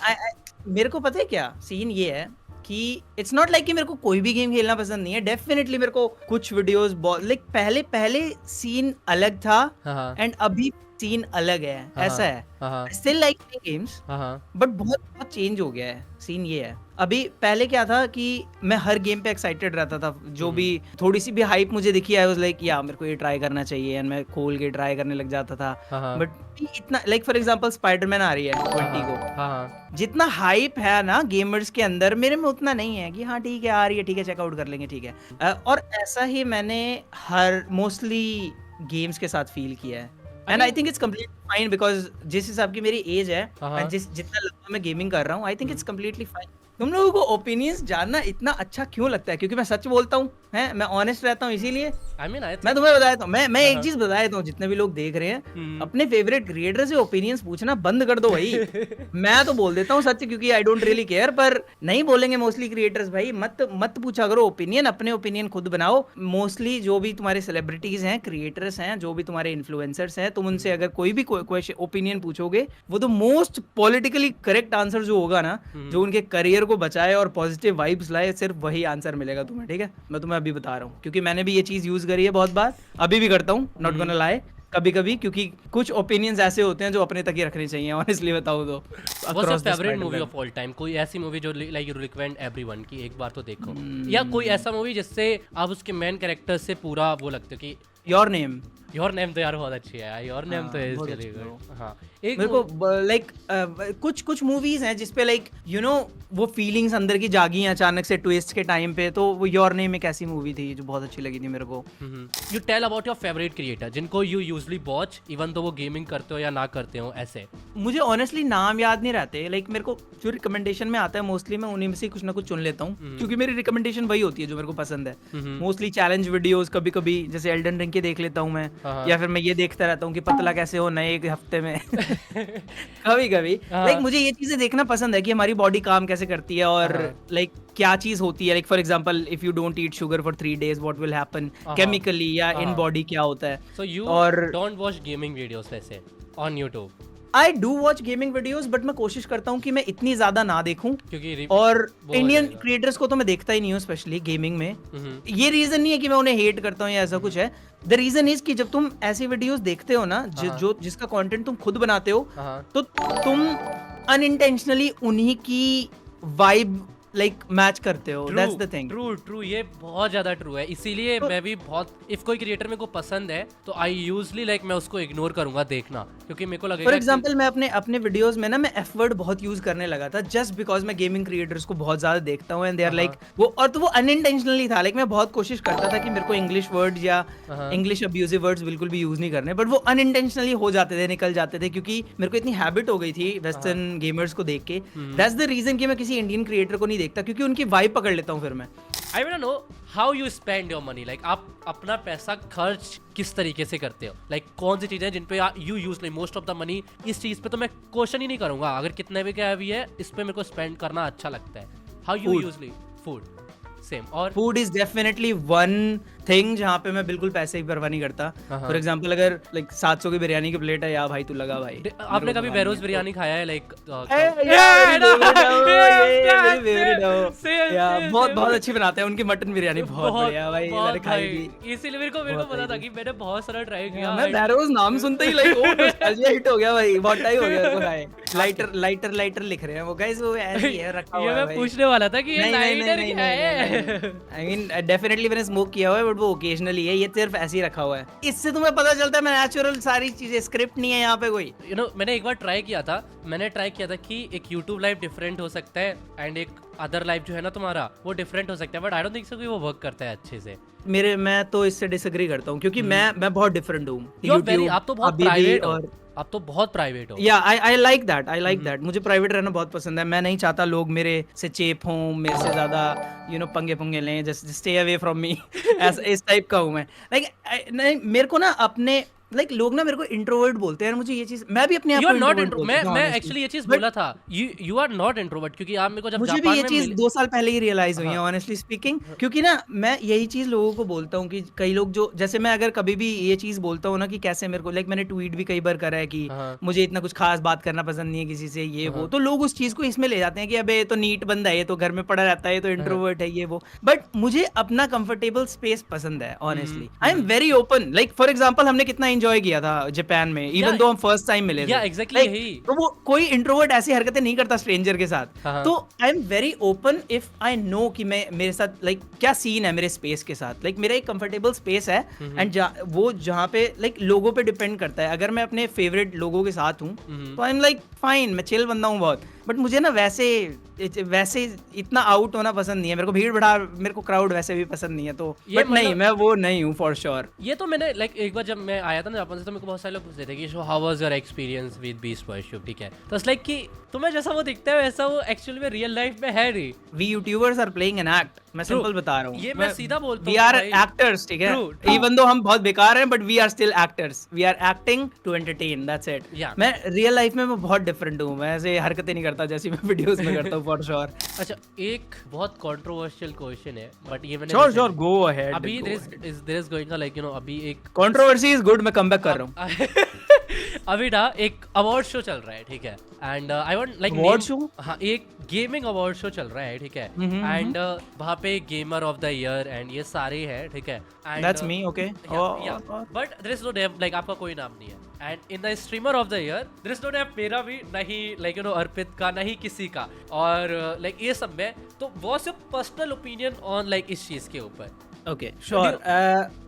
मेरे को पता है क्या सीन ये है कि इट्स नॉट लाइक कि मेरे को कोई भी गेम खेलना पसंद नहीं है। डेफिनेटली मेरे को कुछ वीडियोस लाइक पहले सीन अलग था एंड अभी सीन अलग है, ऐसा है। स्टिल लाइक गेम्स, बट बहुत चेंज हो गया है सीन। ये है अभी, पहले क्या था कि मैं हर गेम पे एक्साइटेड रहता था, जो भी थोड़ी सी भी हाइप मुझे दिखी, आई वाज लाइक या मेरे को ये ट्राई करना चाहिए, एंड मैं खोल के ट्राई करने लग जाता था। बट इतना लाइक फॉर एग्जांपल स्पाइडरमैन आ रही है 20 को, जितना हाइप है ना गेमर्स के अंदर, मेरे में उतना नहीं है कि हाँ ठीक है आ रही है, ठीक है चेकआउट कर लेंगे, ठीक है। और ऐसा ही मैंने हर मोस्टली गेम्स के साथ फील किया है, and I think it's completely fine, because जिस हिसाब की मेरी एज है, जितना लंबा मैं गेमिंग कर रहा हूँ, I think it's completely fine. तुम लोगों को ओपिनियंस जानना इतना अच्छा क्यों लगता है? क्योंकि मैं सच बोलता हूँ, हैं, मैं ऑनेस्ट रहता हूँ, इसीलिए। I mean, I मैं तुम्हें बता देता हूँ, मैं एक हाँ। चीज बता देता हूँ, जितने भी लोग देख रहे हैं, अपने फेवरेट क्रिएटर से ओपिनियंस पूछना बंद कर दो भाई। मैं तो बोल देता हूँ सच, क्योंकि आई डोंट रियली केयर, पर नहीं बोलेंगे मोस्टली क्रिएटर्स भाई, मत पूछा करो ओपिनियन, अपने ओपिनियन खुद बनाओ। मोस्टली जो भी तुम्हारे सेलिब्रिटीज हैं, क्रिएटर्स हैं, जो भी तुम्हारे इन्फ्लुएंसर्स हैं, तुम उनसे अगर कोई भी ओपिनियन पूछोगे, वो तो मोस्ट पॉलिटिकली करेक्ट आंसर जो होगा ना, जो उनके करियर को बचाए और पॉजिटिव वाइब्स लाए, सिर्फ वही आंसर मिलेगा तुम्हें, ठीक है? मैं तुम्हें अभी बता रहा हूँ, क्योंकि मैंने भी ये चीज यूज करी है बहुत बार, अभी भी करता हूँ, नॉट गोना लाई, कभी कभी, क्योंकि कुछ ओपिनियंस ऐसे होते हैं जो अपने तक ही रखने चाहिए, ऑनेस्टली बताऊँ तो। What's your favorite movie of all time? कोई ऐसी मूवी जो लाइक यू रिकमेंड एवरीवन की एक बार तो देखो, या कोई ऐसा मूवी जिससे आप उसके मेन कैरेक्टर से पूरा वो लगते हो कि योर नेम। योर नेम तो यार बहुत अच्छी है, योर नेम तो इज बहुत रियली अच्छी गुड। हाँ, एक मेरे को लाइक कुछ मूवीज हैं जिसपे लाइक यू नो वो फीलिंग्स अंदर की जागी हैं अचानक से ट्विस्ट के टाइम पे, तो वो योर नेम एक ऐसी मूवी थी जो बहुत अच्छी लगी थी मेरे को। You tell about your favourite creator जिनको यू यूजुअली वॉच इवन तो वो गेमिंग करते हो या ना करते हो ऐसे। मुझे ऑनेस्टली नाम याद नहीं रहते, लाइक मेरे को जो रिकमेंडेशन में आता है मोस्टली मैं उन्हीं में से कुछ ना कुछ चुन लेता हूँ, क्योंकि मेरी रिकमेंडेशन वही होती है जो मेरे को पसंद है। मोस्टली चैलेंज वीडियोस, कभी कभी जैसे एल्डन रिंग के देख लेता हूँ मैं, या फिर मैं ये देखता रहता हूँ कि पतला कैसे हो नए एक हफ्ते में। कभी कभी लाइक मुझे ये चीजें देखना पसंद है कि हमारी बॉडी काम कैसे करती है, और लाइक क्या चीज होती है, like for example if you don't eat sugar for 3 days what will happen chemically, या इन बॉडी क्या होता है। So you don't watch gaming videos वैसे on YouTube? I do watch gaming videos, but मैं कोशिश करता हूँ कि मैं इतनी ज्यादा ना देखूं, क्योंकि और इंडियन क्रिएटर्स को तो मैं देखता ही नहीं हूँ, स्पेशली गेमिंग में। ये रीजन नहीं है कि मैं उन्हें हेट करता हूँ या ऐसा कुछ है, द रीजन इज कि जब तुम ऐसी वीडियोस देखते हो ना जो जिसका कंटेंट तुम खुद बनाते हो, तो तुम अनइंटेंशनली उन्हीं की वाइब लाइक मैच करते हो, दैट्स द थिंग। ट्रू, ये बहुत ज्यादा ट्रू है, इसीलिए मैं भी बहुत, इफ कोई क्रिएटर मेरे को पसंद है तो आई यूजुअली लाइक मैं उसको इग्नोर करूंगा देखना, क्योंकि मेरे को लगेगा फॉर एग्जांपल मैं अपने वीडियोस में ना मैं एफ वर्ड बहुत यूज करने लगा था, जस्ट बिकॉज मैं गेमिंग क्रिएटर्स को बहुत ज्यादा देखता हूँ, एंड दे आर लाइक वो, और तो वो अनइंटेंशनली था, लाइक मैं बहुत कोशिश करता था कि मेरे को इंग्लिश वर्ड्स या इंग्लिश अब्यूजिव वर्ड्स बिल्कुल भी यूज नहीं करने, बट वो अनइंटेंशनली हो जाते थे, निकल जाते थे, क्योंकि मेरे को इतनी हैबिट हो गई थी वेस्टर्न गेमर्स को देख के। दैट्स द रीजन कि मैं किसी इंडियन क्रिएटर को नहीं देखता, क्योंकि उनकी वाइब पकड़ लेता हूँ फिर मैं। I want to know how you spend your money, like आप अपना पैसा खर्च किस तरीके से करते हो, लाइक कौन सी चीजें जिन पे you use most of the money, इस चीज पे तो मैं क्वेश्चन ही नहीं करूंगा, अगर कितने भी क्या भी है इस पे मेरे को स्पेंड करना अच्छा लगता है। How you usually food same, और food is definitely one thing जहाँ पे मैं बिल्कुल पैसे की परवाह नहीं करता। फॉर एग्जांपल अगर लाइक 700 की बिरयानी की प्लेट है, या भाई तू लगा भाई। आपने कभी बेरोज बिरयानी खाया है? लाइक बहुत बहुत अच्छी बनाते हैं, उनकी मटन बिरयानी बहुत बढ़िया भाई, मैंने खाई थी, इसीलिए मेरे को पता था कि मैंने बहुत सारा ट्राई किया। मैं बेरोज नाम सुनते ही लाइक ओ नॉस्टैल्जिया हिट हो गया भाई, बहुत टाइम हो गया इसको खाए। लाइटर लिख रहे हैं वो गाइस, वो ऐसे ही है रखा हुआ है। ये मैं पूछने वाला था कि ये लाइटर क्या है। आई मीन डेफिनेटली मैंने स्मोक किया हुआ है, बट वो ओकेजनली है, ये सिर्फ ऐसे ही रखा हुआ है। इससे तुम्हें पता चलता है मैं नेचुरल, सारी चीजें, स्क्रिप्ट नहीं है यहाँ पे कोई। यू नो मैंने एक बार ट्राई किया था कि एक YouTube लाइव डिफरेंट हो सकता है एंड एक अदर लाइव जो है ना तुम्हारा वो डिफरेंट हो सकता है, but I don't think so कि वो वर्क करता है अच्छे से। मैं तो इससे डिसएग्री करता हूँ, क्योंकि मैं बहुत डिफरेंट हूँ। आप तो बहुत प्राइवेट हो, आप तो बहुत प्राइवेट हो। या आई लाइक दैट, मुझे प्राइवेट रहना बहुत पसंद है। मैं नहीं चाहता लोग मेरे से चेप हों, मेरे से ज्यादा यू नो पंगे लें, just stay away from me, इस टाइप का हूँ मैं। लाइक नहीं, मेरे को ना अपने लाइक लोग ना मेरे को इंट्रोवर्ट बोलते हैं, मुझे ये चीज, मैं भी अपने आप को इंट्रोवर्ट बोलता हूं। मैं एक्चुअली ये चीज बोला था, यू आर नॉट इंट्रोवर्ट, क्योंकि आप मेरे को जब मुझे भी ये चीज 2 साल पहले ही रियलाइज हुई है ऑनेस्टली स्पीकिंग, क्योंकि ना मैं यही चीज लोगों को बोलता हूँ कि कई लोग जो, जैसे मैं अगर कभी भी ये चीज बोलता हूँ ना कि कैसे मेरे को, लाइक मैंने ट्वीट भी कई बार करा है कि मुझे इतना कुछ खास बात करना पसंद नहीं है किसी से, ये वो, तो लोग उस चीज को इसमें ले जाते हैं कि अबे ये तो नीट बंदा है, ये तो घर में पड़ा रहता है, ये तो इंट्रोवर्ट है, ये वो। बट मुझे अपना कंफर्टेबल स्पेस पसंद है honestly. I am very open, like for example हमने कितना एंजॉय किया था जापान में, इवन दो हम फर्स्ट टाइम मिले थे। एग्जैक्टली यही। तो वो कोई इंट्रोवर्ट ऐसी हरकतें नहीं करता स्ट्रेंजर के साथ। तो I am very open if I know कि मैं, मेरे साथ लाइक क्या सीन है मेरे स्पेस के साथ, लाइक मेरा एक कंफर्टेबल स्पेस है, एंड वो जहाँ पे लाइक लोगों पे डिपेंड करता है। अगर मैं अपने फेवरेट लोगों के साथ हूँ तो आई एम लाइक फाइन, मैं चिल बंदा हूँ बहुत। बट मुझे ना वैसे इतना आउट होना पसंद नहीं है, मेरे को भीड़ भड़ा, मेरे को क्राउड वैसे भी पसंद नहीं है, तो ये बट नहीं मतलब- मैं वो नहीं हूँ फॉर श्योर। ये तो मैंने लाइक एक बार जब मैं आया था ना जापान से, तो मेरे को बहुत सारे लोग पूछते थे कि so how was your experience with beast boy show, ठीक है, तो इट्स लाइक कि तुम्हें जैसा वो दिखता है वैसा वो एक्चुअल में रियल लाइफ में है नहीं। We YouTubers are playing an act, मैं True. सिंपल बता रहा हूँ, ये मैं सीधा बोलता वी हूँ आर भाई। एक्टर्स, ठीक है, True, true. इवन दो हम बहुत बेकार हैं but we are still actors, we are acting to entertain, that's it. Yeah. मैं रियल लाइफ में मैं बहुत डिफरेंट हूँ, मैं ऐसे हरकतें नहीं करता जैसी मैं वीडियोस में करता हूँ फॉर श्योर। अच्छा, एक बहुत कंट्रोवर्शियल क्वेश्चन है बट ये मैंने श्योर गो अहेड। अभी there is going like you know अभी एक कंट्रोवर्सी इज गुड, मैं कमबैक कर रहा हूँ। अभी ना एक अवार्ड शो चल रहा है, ठीक है, and I want like Award show? हाँ, एक गेमिंग अवार्ड शो चल रहा है, ठीक है, एंड वहाँ पे gamer of the year and ये सारे हैं, ठीक है, that's me, okay, but there is no name, like आपका कोई नाम नहीं है, and in the streamer of the year there is no name मेरा भी नहीं, लाइक यू नो अर्पित का नहीं, किसी का, और लाइक ये सब में तो what's your personal opinion on like इस चीज के ऊपर? ओके श्योर,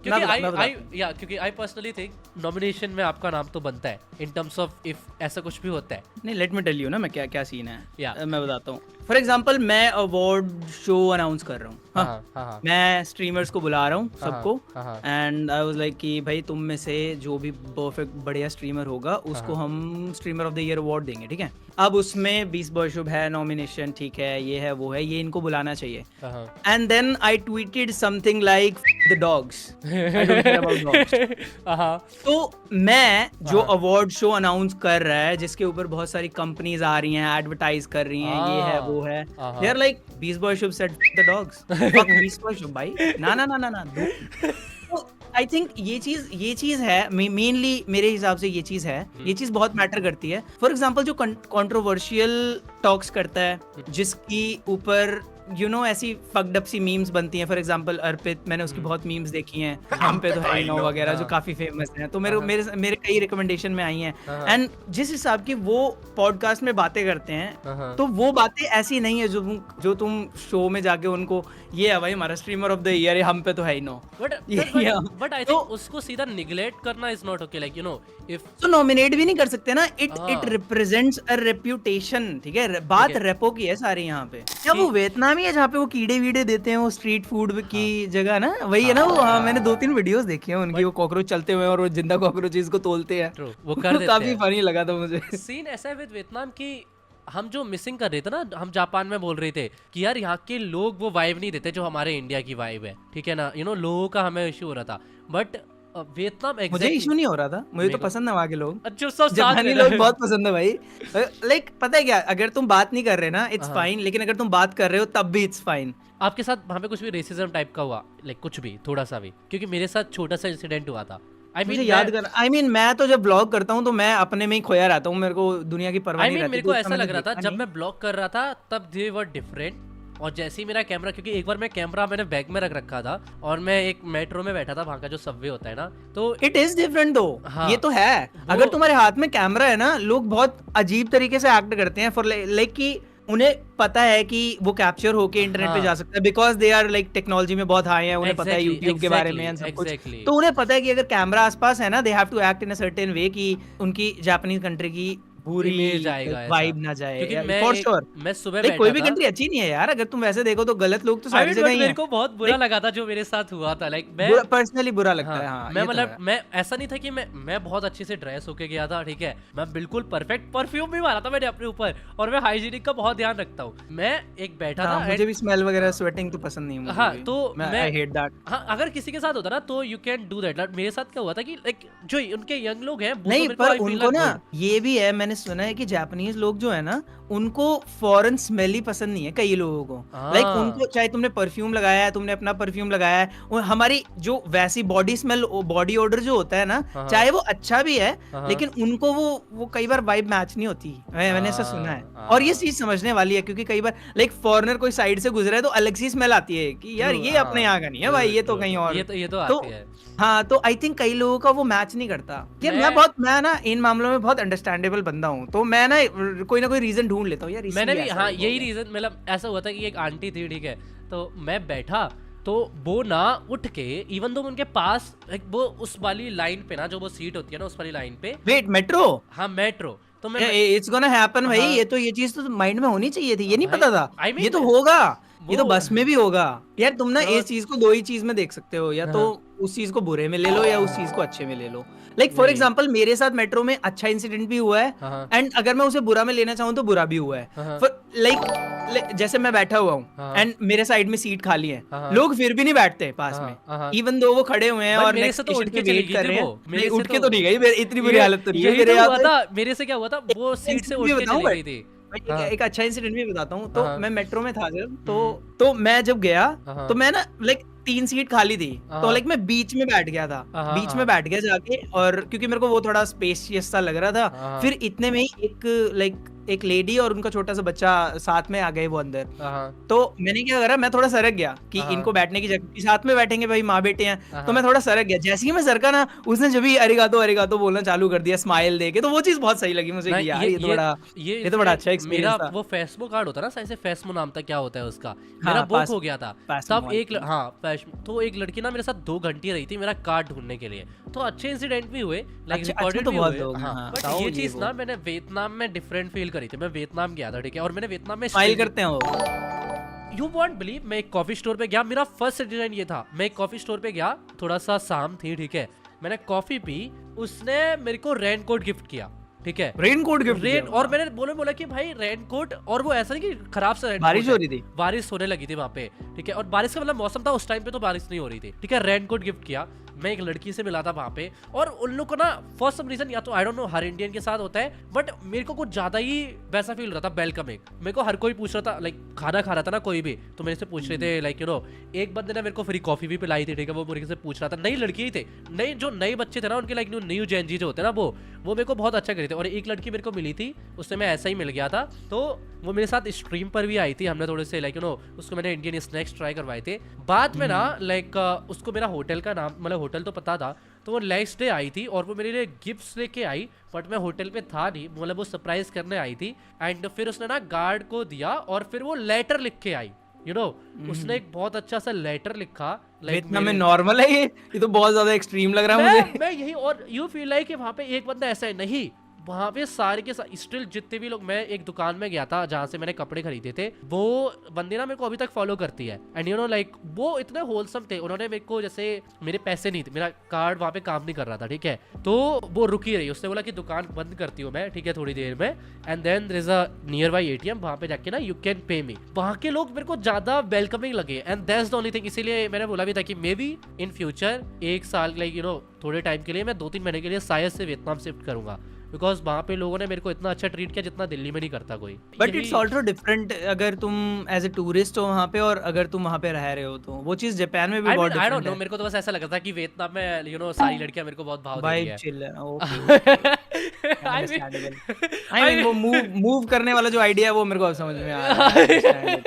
क्योंकि आई पर्सनली थिंक नॉमिनेशन में आपका नाम तो बनता है इन टर्म्स ऑफ इफ ऐसा कुछ भी होता है। नहीं, लेट मी टेल यू ना मैं क्या क्या सीन है। Yeah. मैं बताता हूँ। फॉर एग्जांपल मैं अवार्ड शो अनाउंस कर रहा हूँ, हाँ, हाँ, मैं स्ट्रीमर्स को बुला रहा हूँ हाँ, सबको, हाँ, एंड आई वाज लाइक कि भाई तुम में से जो भी परफेक्ट बढ़िया स्ट्रीमर होगा उसको हम streamer of the year award देंगे, ठीक है। अब उसमें 20 बॉय शुभ है नॉमिनेशन, ठीक है, ये है वो है, ये इनको बुलाना चाहिए, and then I tweeted something like the dogs, I don't care about dogs. तो मैं जो अवार्ड शो अनाउंस कर रहा है जिसके ऊपर बहुत सारी कंपनीज आ रही हैं, एडवर्टाइज कर रही हैं, ये है वो है, they are like 20 boy Shubh said the dogs, fuck 20 boy Shubh भाई, ना आई थिंक ये चीज है मेनली, मेरे हिसाब से ये चीज है, ये चीज बहुत मैटर करती है। फॉर एग्जांपल जो कंट्रोवर्शियल टॉक्स करता है जिसकी ऊपर यू नो ऐसी फक्ड अप सी मीम्स बनती हैं, फॉर एग्जांपल अर्पित, मैंने उसकी बहुत मीम्स देखी हैं, हम पे तो है नो वगैरह जो काफी फेमस हैं, तो मेरे कई रिकमेंडेशन में आई हैं, एंड जिस हिसाब की वो पॉडकास्ट में बातें करते हैं तो वो बातें ऐसी नहीं है जो तुम शो में जाके उनको ये है भाई हमारा स्ट्रीमर ऑफ द ईयर, हम पे तो है ही नो, बट आई थिंक उसको सीधा निग्लेक्ट करना is not okay, like you know if तो नॉमिनेट भी नहीं कर सकते ना, इट रिप्रेजेंट्स अ रेप्यूटेशन, ठीक है, बात रेपो की है सारी यहाँ पे। क्या वो वियतनामी है जहाँ पे वो कीड़े वीड़े देते हैं, वो स्ट्रीट फूड की जगह ना, वही है ना वो? हाँ, मैंने 2-3 वीडियोस देखी हैं उनकी, वो कॉकरोच चलते हुए और वो जिंदा कॉकरोचेस को तोलते हैं, वो कर देते हैं, काफी फनी लगा था मुझे। सीन ऐसा है विद वियतनाम की हम जो मिसिंग कर रहे थे ना, हम जापान में बोल रहे थे कि यार यहाँ के लोग वो वाइब नहीं देते जो हमारे इंडिया की वाइब है, ठीक है ना, यू नो लोगों का हमें इश्यू हो रहा था, बट वियतनाम मुझे इशू नहीं हो रहा था, मुझे तो पसंद है वहाँ के लोग, अच्छा सब साथ जापानी लोग बहुत पसंद है भाई। लाइक पता है क्या, अगर तुम बात नहीं कर रहे ना इट्स फाइन, लेकिन अगर तुम बात कर रहे हो तब भी इट्स फाइन। आपके साथ वहाँ पे कुछ भी रेसिज्म टाइप का हुआ, लाइक कुछ भी थोड़ा सा भी? क्योंकि मेरे साथ छोटा सा इंसिडेंट हुआ था। मुझे याद कर, मैं तो जब ब्लॉग करता हूँ तो मैं अपने में ही खोया रहता हूँ, मेरे को दुनिया की परवाह नहीं रहती। मेरे को ऐसा लग रहा था जब मैं ब्लॉग कर रहा था तब दे वर डिफरेंट, और जैसे ही मेरा कैमरा, क्योंकि एक बार मैं कैमरा मैंने बैग में रख रखा था और मैं एक मेट्रो में बैठा था, वहाँ का जो सबवे होता है ना, तो इट इज डिफरेंट दो। हाँ, ये तो है, अगर तुम्हारे हाथ में कैमरा है ना, लोग बहुत अजीब तरीके से एक्ट करते हैं, फॉर लाइक कि उन्हें पता है कि वो कैप्चर होके इंटरनेट पे जा सकता है, because they are like technology में बहुत हाई है, उन्हें पता है यूट्यूब के बारे में सब कुछ, तो उन्हें पता है कि अगर कैमरा आसपास है ना, they have to act in a certain way कि उनकी जापानीज कंट्री की पूरी वाइब ना जाए, फॉर श्योर। मैं सुबह कोई भी कंट्री अच्छी नहीं है यार, अगर तुम वैसे देखो तो गलत लोग तो सारी जगह ही हैं। मेरे को बहुत बुरा लगा था जो मेरे साथ हुआ था, लाइक मैं पर्सनली बुरा लगता है। हाँ, मैं मतलब मैं ऐसा नहीं था कि मैं बहुत अच्छे से ड्रेस होके गया था, ठीक है, मैं बिल्कुल परफेक्ट परफ्यूम भी मारा था मैंने अपने ऊपर, और मैं हाइजीनिक का बहुत ध्यान रखता हूँ। मैं एक बैठा था, मुझे भी स्मेल वगैरह स्वेटिंग तो पसंद नहीं है। हाँ, तो आई हेट दैट। हाँ, अगर किसी के साथ होता ना तो यू कैन डू दैट। मेरे साथ क्या हुआ था कि लाइक जो उनके यंग लोग हैं नहीं, पर उनको ना ये भी है, मैंने सुना है कि जापानीज लोग जो है ना उनको फॉरेन स्मेल ही पसंद नहीं है कई लोगों को। लाइक उनको चाहे तुमने परफ्यूम लगाया है, तुमने अपना परफ्यूम लगाया है, हमारी जो वैसी बॉडी स्मेल, बॉडी ऑर्डर जो होता है ना, चाहे वो अच्छा भी है, लेकिन उनको वो कई बार वाइब मैच नहीं होती, मैंने ऐसा सुना है। और ये चीज समझने वाली है, क्योंकि कई बार लाइक फॉरेनर कोई साइड से गुजरा है तो अलग सी स्मेल आती है कि यार ये अपने यहाँ का नहीं है भाई, ये तो कहीं और, ये तो आती है। हाँ, तो आई थिंक कई लोगों का वो मैच नहीं करता। यार मैं ना इन मामलों में बहुत अंडरस्टैंडेबल बंदा हूँ, तो मैं ना कोई रीजन ढूंढ लेता हूँ यार। मैंने भी हाँ यही रीजन, मतलब ऐसा हुआ था कि एक आंटी थी, ठीक है, तो मैं बैठा तो वो ना उठ के, इवन दो उनके पास वो उस वाली लाइन पे ना, जो वो सीट होती है ना उस वाली लाइन पे, वेट मेट्रो, हाँ मेट्रो, तो मैं इट्स गोना हैपन भाई। हाँ। ये चीज तो माइंड में होनी चाहिए थी, ये नहीं भाई, पता था। I mean, ये तो होगा, ये तो वो बस में भी होगा यार। तुम ना और इस चीज को दो ही चीज में देख सकते हो, या तो हाँ, उस चीज को बुरे में ले लो या उस चीज को अच्छे में ले लो। लाइक फॉर वही। एग्जांपल मेरे साथ मेट्रो में अच्छा इंसिडेंट भी हुआ है, हाँ, हाँ, एंड अगर मैं उसे बुरा में लेना चाहूँ तो बुरा भी हुआ है। हाँ, लाइक जैसे मैं बैठा हुआ हूँ हाँ, एंड मेरे साइड में सीट खाली है, हाँ, लोग फिर भी नहीं बैठते पास में, हाँ, हाँ। इवन दो वो खड़े हुए हैं भाई और मेरे नेक्स्ट से तो उठ स्टेशन के पे चली वेट गई कर थी रहे हैं। वो, नहीं, उठ के तो नहीं गई, इतनी बुरी हालत तो नहीं है यही मेरे तो यहाँ हुआ पे। था, मेरे से क्या हुआ था, वो सीट से उठ के चली गई थी। हाँ, एक अच्छा इंसिडेंट भी बताता हूँ। तो हाँ, मैं मेट्रो में था जब, तो मैं जब गया हाँ, तो मैं ना लाइक 3 सीट खाली थी, तो हाँ, लाइक मैं बीच में बैठ गया था, हाँ, बीच में हाँ, बैठ गया जाके, और क्योंकि मेरे को वो थोड़ा स्पेशियस सा लग रहा था। हाँ, फिर इतने में ही एक लेडी और उनका छोटा सा बच्चा साथ में आ गए वो अंदर। हाँ, तो मैंने क्या करा, मैं थोड़ा सरक गया कि हाँ, इनको बैठने की जगह, साथ में बैठेंगे भाई, माँ बेटे हैं। तो हाँ। मैं थोड़ा सरक गया, जैसे ही मैं सरका ना, उसने जब भी अरिगातो अरिगातो बोलना चालू कर दिया स्माइल देके, तो वो चीज बहुत सही लगी मुझे नहीं, कि यार ये तो बड़ा अच्छा मेरा एक्सपीरियंस था। वो फेस्मो कार्ड होता है ना, ऐसे फेस्मो नाम था, क्या होता है उसका, हाँ, मेरा बुक पास हो गया था। पास तब में एक हाँ तो एक लड़की ना मेरे साथ 2 घंटे रही थी मेरा कार्ड ढूंढने के लिए। तो अच्छे इंसिडेंट भी हुए, लाइक अच्छे रिकॉर्डेड तो भी बहुत हुए। लोग हैं, हाँ, हाँ, बट बताओ ये ये चीज वो। ना मैंने वियतनाम में डिफरेंट फील करी थी। मैं वियतनाम गया था, ठीक है, और मैंने वियतनाम में स्माइल करते हैं वो। यू वॉन्ट बिलीव, मैं एक कॉफी स्टोर पे गया, मेरा फर्स्ट इंसिडेंट ये था। मैं एक कॉफी स्टोर पे गया, थोड़ा सा शाम थी, ठीक है, मैंने कॉफी पी, उसने मेरे को रेन कोट गिफ्ट किया, ठीक है, रेन कोट गिफ्ट रेन। और मैंने बोला कि भाई रेन कोट, और वो ऐसा नहीं कि खराब सा रेन बारिश हो रही थी, बारिश होने लगी थी वहां पे, ठीक है, और बारिश का मतलब मौसम था उस टाइम पे, तो बारिश नहीं हो रही थी, ठीक है। रेन कोट गिफ्ट किया। मैं एक लड़की से मिला था वहां पे, और उन लोग को ना फॉर सम रीजन, या तो I don't know her Indian के साथ होता है, बट मेरे को कुछ ज्यादा ही वैसा फील रहा था वेलकमिंग। मेरे को हर कोई पूछ रहा था, लाइक खाना खा रहा था ना कोई भी, तो मेरे से पूछ रहे थे, लाइक यू नो, एक बंदे ने मेरे को फ्री कॉफी भी पिलाई थी, ठीक है, वो मेरे से पूछ रहा था। नई लड़की ही थे, नई जो नए बच्चे थे ना उनके, लाइक न्यू जेन जी जो होते हैं ना, वो मेरे को बहुत अच्छा करे थे। और एक लड़की मेरे को मिली थी, उससे मैं ऐसा ही मिल गया था, तो वो मेरे साथ स्ट्रीम पर भी आई थी। हमने थोड़े से लाइक यू नो उसको मैंने इंडियन स्नैक्स ट्राई करवाए थे। बाद में ना लाइक उसको मेरा होटल का नाम, मतलब होटल तो पता था, तो वो नेक्स्ट डे आई थी और वो मेरे लिए गिफ्ट्स लेके आई, बट मैं होटल पे था नहीं, मतलब वो सरप्राइज करने आई थी। एंड फिर उसने ना गार्ड को दिया और फिर वो लेटर लिख के आई, यू नो, उसने एक बहुत अच्छा सा लेटर लिखा। वियतनाम में नॉर्मल है ये तो बहुत ज्यादा एक्सट्रीम लग रहा है मुझे। मैं यही, और यू फील लाइक कि वहां पे एक बंदा ऐसा है नहीं, वहां पे सारे के स्टिल जितने भी लोग, मैं एक दुकान में गया था जहां से मैंने कपड़े खरीदे थे, वो बंदी ना मेरे को अभी तक फॉलो करती है। एंड यू नो लाइक वो इतने होलसम थे, उन्होंने मेरे को, जैसे मेरे पैसे नहीं थे, मेरा कार्ड वहां पे काम नहीं कर रहा था, ठीक है, तो वो रुकी रही, उसने बोला कि दुकान बंद करती हूँ मैं, ठीक है, थोड़ी देर में, and then there is a nearby ATM, वहां पे जाके ना यू कैन पे मी। वहां के लोग मेरे को ज्यादा वेलकमिंग लगे, and that's the only thing. इसीलिए मैंने बोला भी था कि मे बी इन फ्यूचर एक साल, लाइक यू नो थोड़े टाइम के लिए, मैं 2-3 महीने के लिए शायद से वियतनाम शिफ्ट करूंगा, बिकॉज वहाँ पे लोगों ने मेरे को इतना अच्छा ट्रीट किया जितना दिल्ली में नहीं करता कोई। बट इट्स ऑल्सो डिफरेंट अगर तुम एज ए टूरिस्ट हो वहाँ पे, और अगर तुम वहाँ पे रह रहे हो, तो वो चीज जापान में भी बहुत आई डोंट डिफरेंट नो, है। मेरे को तो बस ऐसा लगा था कि वियतनाम में यू नो सारी लड़कियां मेरे को बहुत भाव दे रही वाइब है। चिल है, ओके। आई मीन वो मूव करने वाला जो आइडिया है वो मेरे को अब समझ में आ रहा है।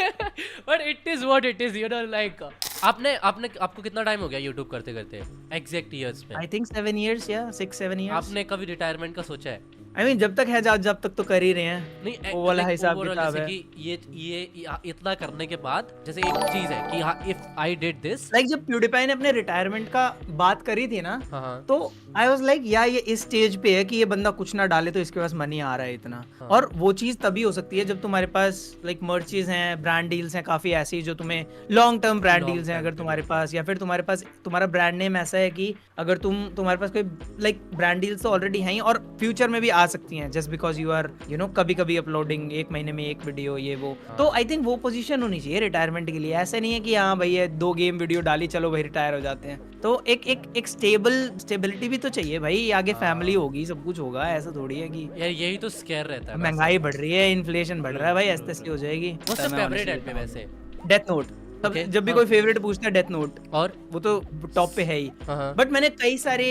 But it is what it is, you know like आपको कितना टाइम हो गया यूट्यूब करते करते एग्जैक्ट ईयर्स में? आई थिंक 7 इयर्स या 6-7 इयर्स। आपने कभी रिटायरमेंट का सोचा है? आई मीन जब तक है, जब तक तो कर ही रहे हैं। नहीं, वो वाला like हिसाब overall किताब जैसे है। कि ये इतना करने के बाद, जैसे एक चीज है कि हाँ, if I did this, like जब प्यूडीपाई ने अपने रिटायरमेंट का बात करी थी ना, हाँ, तो आई वाज लाइक यार ये इस स्टेज पे है कि ये बंदा कुछ ना डाले तो इसके पास मनी आ रहा है इतना। हाँ। और वो चीज तभी हो सकती है जब तुम्हारे पास लाइक मर्चेज हैं, ब्रांड डील्स हैं काफी ऐसी जो तुम्हें लॉन्ग टर्म ब्रांड डील्स हैं अगर तुम्हारे पास, या फिर तुम्हारे पास तुम्हारा ब्रांड नेम ऐसा है कि अगर तुम्हारे पास कोई लाइक ब्रांड डील्स तो ऑलरेडी हैं और फ्यूचर में भी आ सकती हैं, just because you are you know कभी कभी अपलोडिंग, एक महीने में एक वीडियो, ये वो। तो आई थिंक वो पोजीशन होनी चाहिए रिटायरमेंट के लिए। ऐसा नहीं है कि हाँ भैया 2 गेम वीडियो डाली चलो भाई रिटायर हो जाते हैं। तो एक स्टेबिलिटी भी तो चाहिए भाई, आगे फैमिली होगी, सब कुछ होगा, ऐसा थोड़ी है कि यार यही तो स्कैर रहता है ना। महंगाई बढ़ रही है, इन्फ्लेशन बढ़ रहा है भाई, ऐसे ऐसे हो जाएगी। What's your favorite anime वैसे? Death note. तब Okay, जब भी हाँ। कोई फेवरेट पूछता है डेथ नोट, और वो तो टॉप पे है ही। हाँ, बट मैंने कई सारे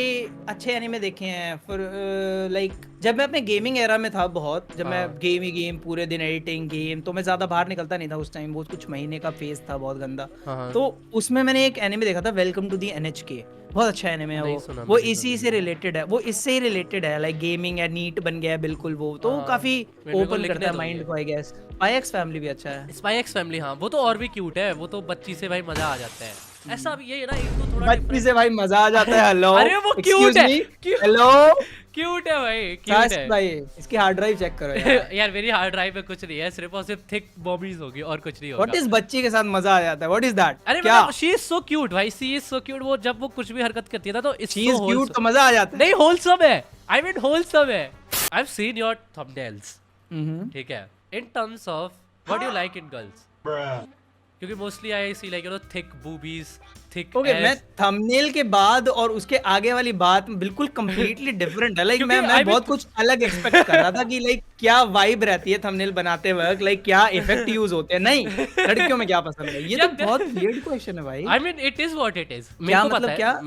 अच्छे एनिमे देखे हैं फॉर लाइक जब मैं अपने गेमिंग एरा में था बहुत, जब मैं हाँ। गेम पूरे दिन एडिटिंग गेम, तो मैं ज्यादा बाहर निकलता नहीं था उस टाइम, वो कुछ महीने का फेज था बहुत गंदा। हाँ, तो उसमें मैंने एक एनिमे देखा था, वेलकम टू दी NHK। बहुत अच्छा एनिमे है नहीं वो सुना वो मैंने इसी से रिलेटेड है, वो इससे ही रिलेटेड है, लाइक गेमिंग है, नीट बन गया है बिल्कुल वो, तो हाँ, काफी मेरे को ओपन लिखने करता है दो माइंड ये। को I guess. Spy X Family भी अच्छा है। स्पाई एक्स फैमिली, हाँ वो तो और भी क्यूट है, वो तो बच्ची से भाई मजा आ जाता है। ऐसा अब ये है ना, एक तो थोड़ा बचपन से भाई मजा आ जाता है। हेलो अरे वो क्यूट है, हेलो क्यूट है भाई, क्यूट है भाई। इसकी हार्ड ड्राइव चेक करो यार। यार मेरी हार्ड ड्राइव में कुछ नहीं है, सिर्फ और सिर्फ थिक बॉबीज होगी और कुछ नहीं होगा। व्हाट इज बच्ची के साथ मजा आ जाता है? What is that? अरे क्या? मतलब शी इज सो क्यूट भाई, शी इज सो क्यूट। वो जब वो कुछ भी हरकत करती है ना तो it's she is so cute तो मजा आ जाता है। नहीं होलसम है, आई मीन होलसम है। I have seen your thumbnails, ठीक है, in terms of what you like in girls, क्योंकि mostly I see like you know thick boobies, thick okay, मैं थंबनेल के बाद और उसके आगे वाली बात बिल्कुल कंप्लीटली डिफरेंट है। लाइक मैं बहुत कुछ अलग एक्सपेक्ट कर रहा था कि लाइक क्या वाइब रहती है थंबनेल बनाते वक्त, लाइक क्या इफेक्ट यूज होते हैं। नहीं, लड़कियों में क्या पसंद है? ये तो बहुत वियर्ड क्वेश्चन है भाई। I mean it is what it is. क्या मतलब? क्या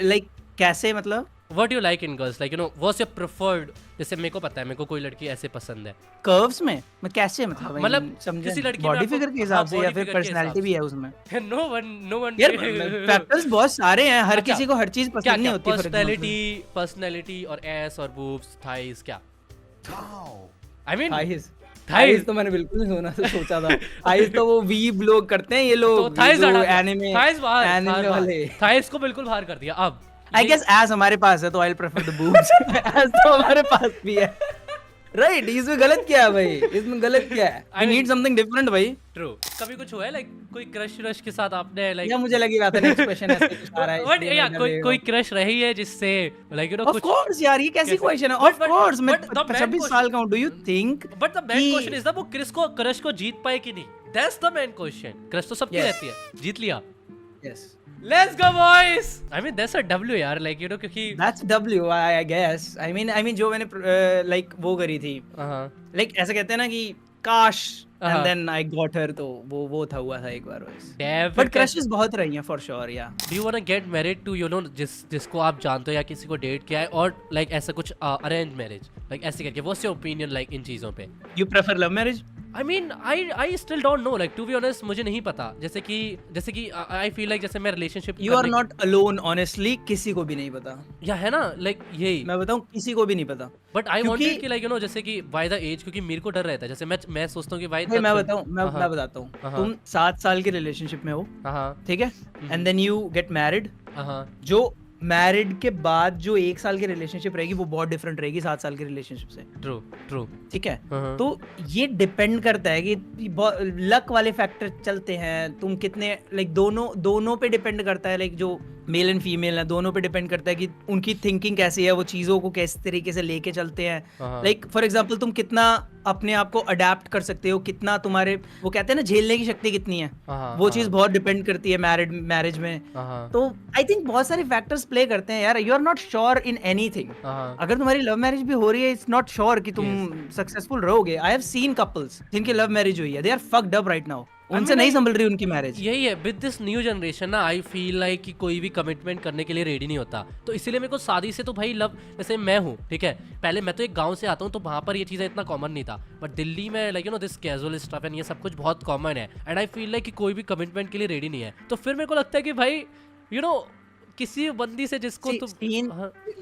लाइक कैसे मतलब? What you like in girls, like you know, what's your preferred? जैसे मेरे को पता है, मेरे को कोई लड़की ऐसे पसंद है। कर्व्स में? मैं कैसे मतलब किसी लड़की बॉडी फिगर के हिसाब से या फिर पर्सनालिटी भी है उसमें? No one यार फैक्टर्स बहुत सारे हैं, हर किसी को हर चीज पसंद नहीं होती। पर्सनालिटी और एस और बूब्स, थाइस, क्या? I mean थाइस तो मैंने बिल्कुल नहीं सोचा था। थाइस तो वो वीब लोग करते हैं, ये लोग तो एनिमे वाले थाइस को बिल्कुल बाहर कर दिया। अब I guess as हमारे पास है तो I'll prefer the boobs। as तो हमारे पास भी है, right? इसमें गलत क्या है भाई? इसमें गलत क्या है? I need something different भाई। True। कभी कुछ हुआ है लाइक कोई क्रश के साथ आपने लाइक? या मुझे लगी बात है नेक्स्ट क्वेश्चन ऐसे कुछ आ रहा है। But या कोई क्रश रही है जिससे लाइक यू नो कुछ? Of course यार, ये कैसी क्वेश्चन है? Of course, मैं 26 साल का हूँ। Do you think? But the main question is that वो क्रश को जीत पाए कि नहीं? That's the main question। Crush तो सबकी रहती है, जीत लिया। Yes। Let's go boys। I mean that's a W यार, like you know, क्योंकि That's W I guess। I mean जो मैंने like वो करी थी, like ऐसा कहते हैं ना कि काश and then I got her, तो वो हुआ था एक बार बस। But crushes बहुत रही हैं for sure या। Do you wanna get married to you know जिसको आप जानते हो या किसी को डेट किया है, और like ऐसा कुछ arranged marriage, like ऐसे करके? What's your opinion like इन चीजों पे? You prefer love marriage? I mean, I still don't know, like to be honest, मुझे नहीं पता। जैसे कि I feel like जैसे मैं relationship You are not alone, honestly, किसी को भी नहीं पता। या है ना, like यही मैं बताऊं, किसी को भी नहीं पता। But I wanted कि like you know, जैसे कि by the age, क्योंकि मेरे को डर रहता है, जैसे मैं सोचता हूँ कि भाई मैं बताता हूँ, तुम 7 साल के रिलेशनशिप में हो, ठीक है, and then you get married, जो मैरिड के बाद जो 1 साल की रिलेशनशिप रहेगी वो बहुत डिफरेंट रहेगी 7 साल की रिलेशनशिप से। ट्रू ठीक है। तो ये डिपेंड करता है कि लक वाले फैक्टर चलते हैं, तुम कितने लाइक दोनों पे डिपेंड करता है, लाइक जो मेल एंड फीमेल है दोनों पे डिपेंड करता है कि उनकी थिंकिंग कैसी है, वो चीज़ों को किस तरीके से लेके चलते हैं। लाइक फॉर एग्जांपल तुम कितना अपने आप को अडेप्ट कर सकते हो, कितना तुम्हारे वो कहते हैं ना झेलने की शक्ति कितनी है, वो चीज़ बहुत डिपेंड करती है मैरिज में। तो आई थिंक बहुत सारे फैक्टर्स प्ले करते हैं यार। You are not sure in anything. अगर तुम्हारी लव मैरिज भी हो रही है, इट्स नॉट श्योर कि तुम सक्सेसफुल रहोगे। आई हैव सीन कपल्स जिनकी लव मैरिज हुई है, they are fucked up right now, उनसे नहीं संभल रही उनकी मैरिज। यही है विद दिस न्यू जनरेशन ना, आई फील लाइक कि कोई भी कमिटमेंट करने के लिए रेडी नहीं होता। तो इसीलिए मेरे को शादी से तो भाई लव, जैसे मैं हूँ ठीक है, पहले मैं तो एक गांव से आता हूँ तो वहाँ पर ये चीज़ें इतना कॉमन नहीं था, बट दिल्ली में like you no this casual stuff and ये सब कुछ बहुत कॉमन है, एंड आई फील लाइक कि कोई भी कमिटमेंट के लिए रेडी नहीं है। तो फिर मेरे को लगता है कि भाई यू नो किसी बंदी से जिसको तुम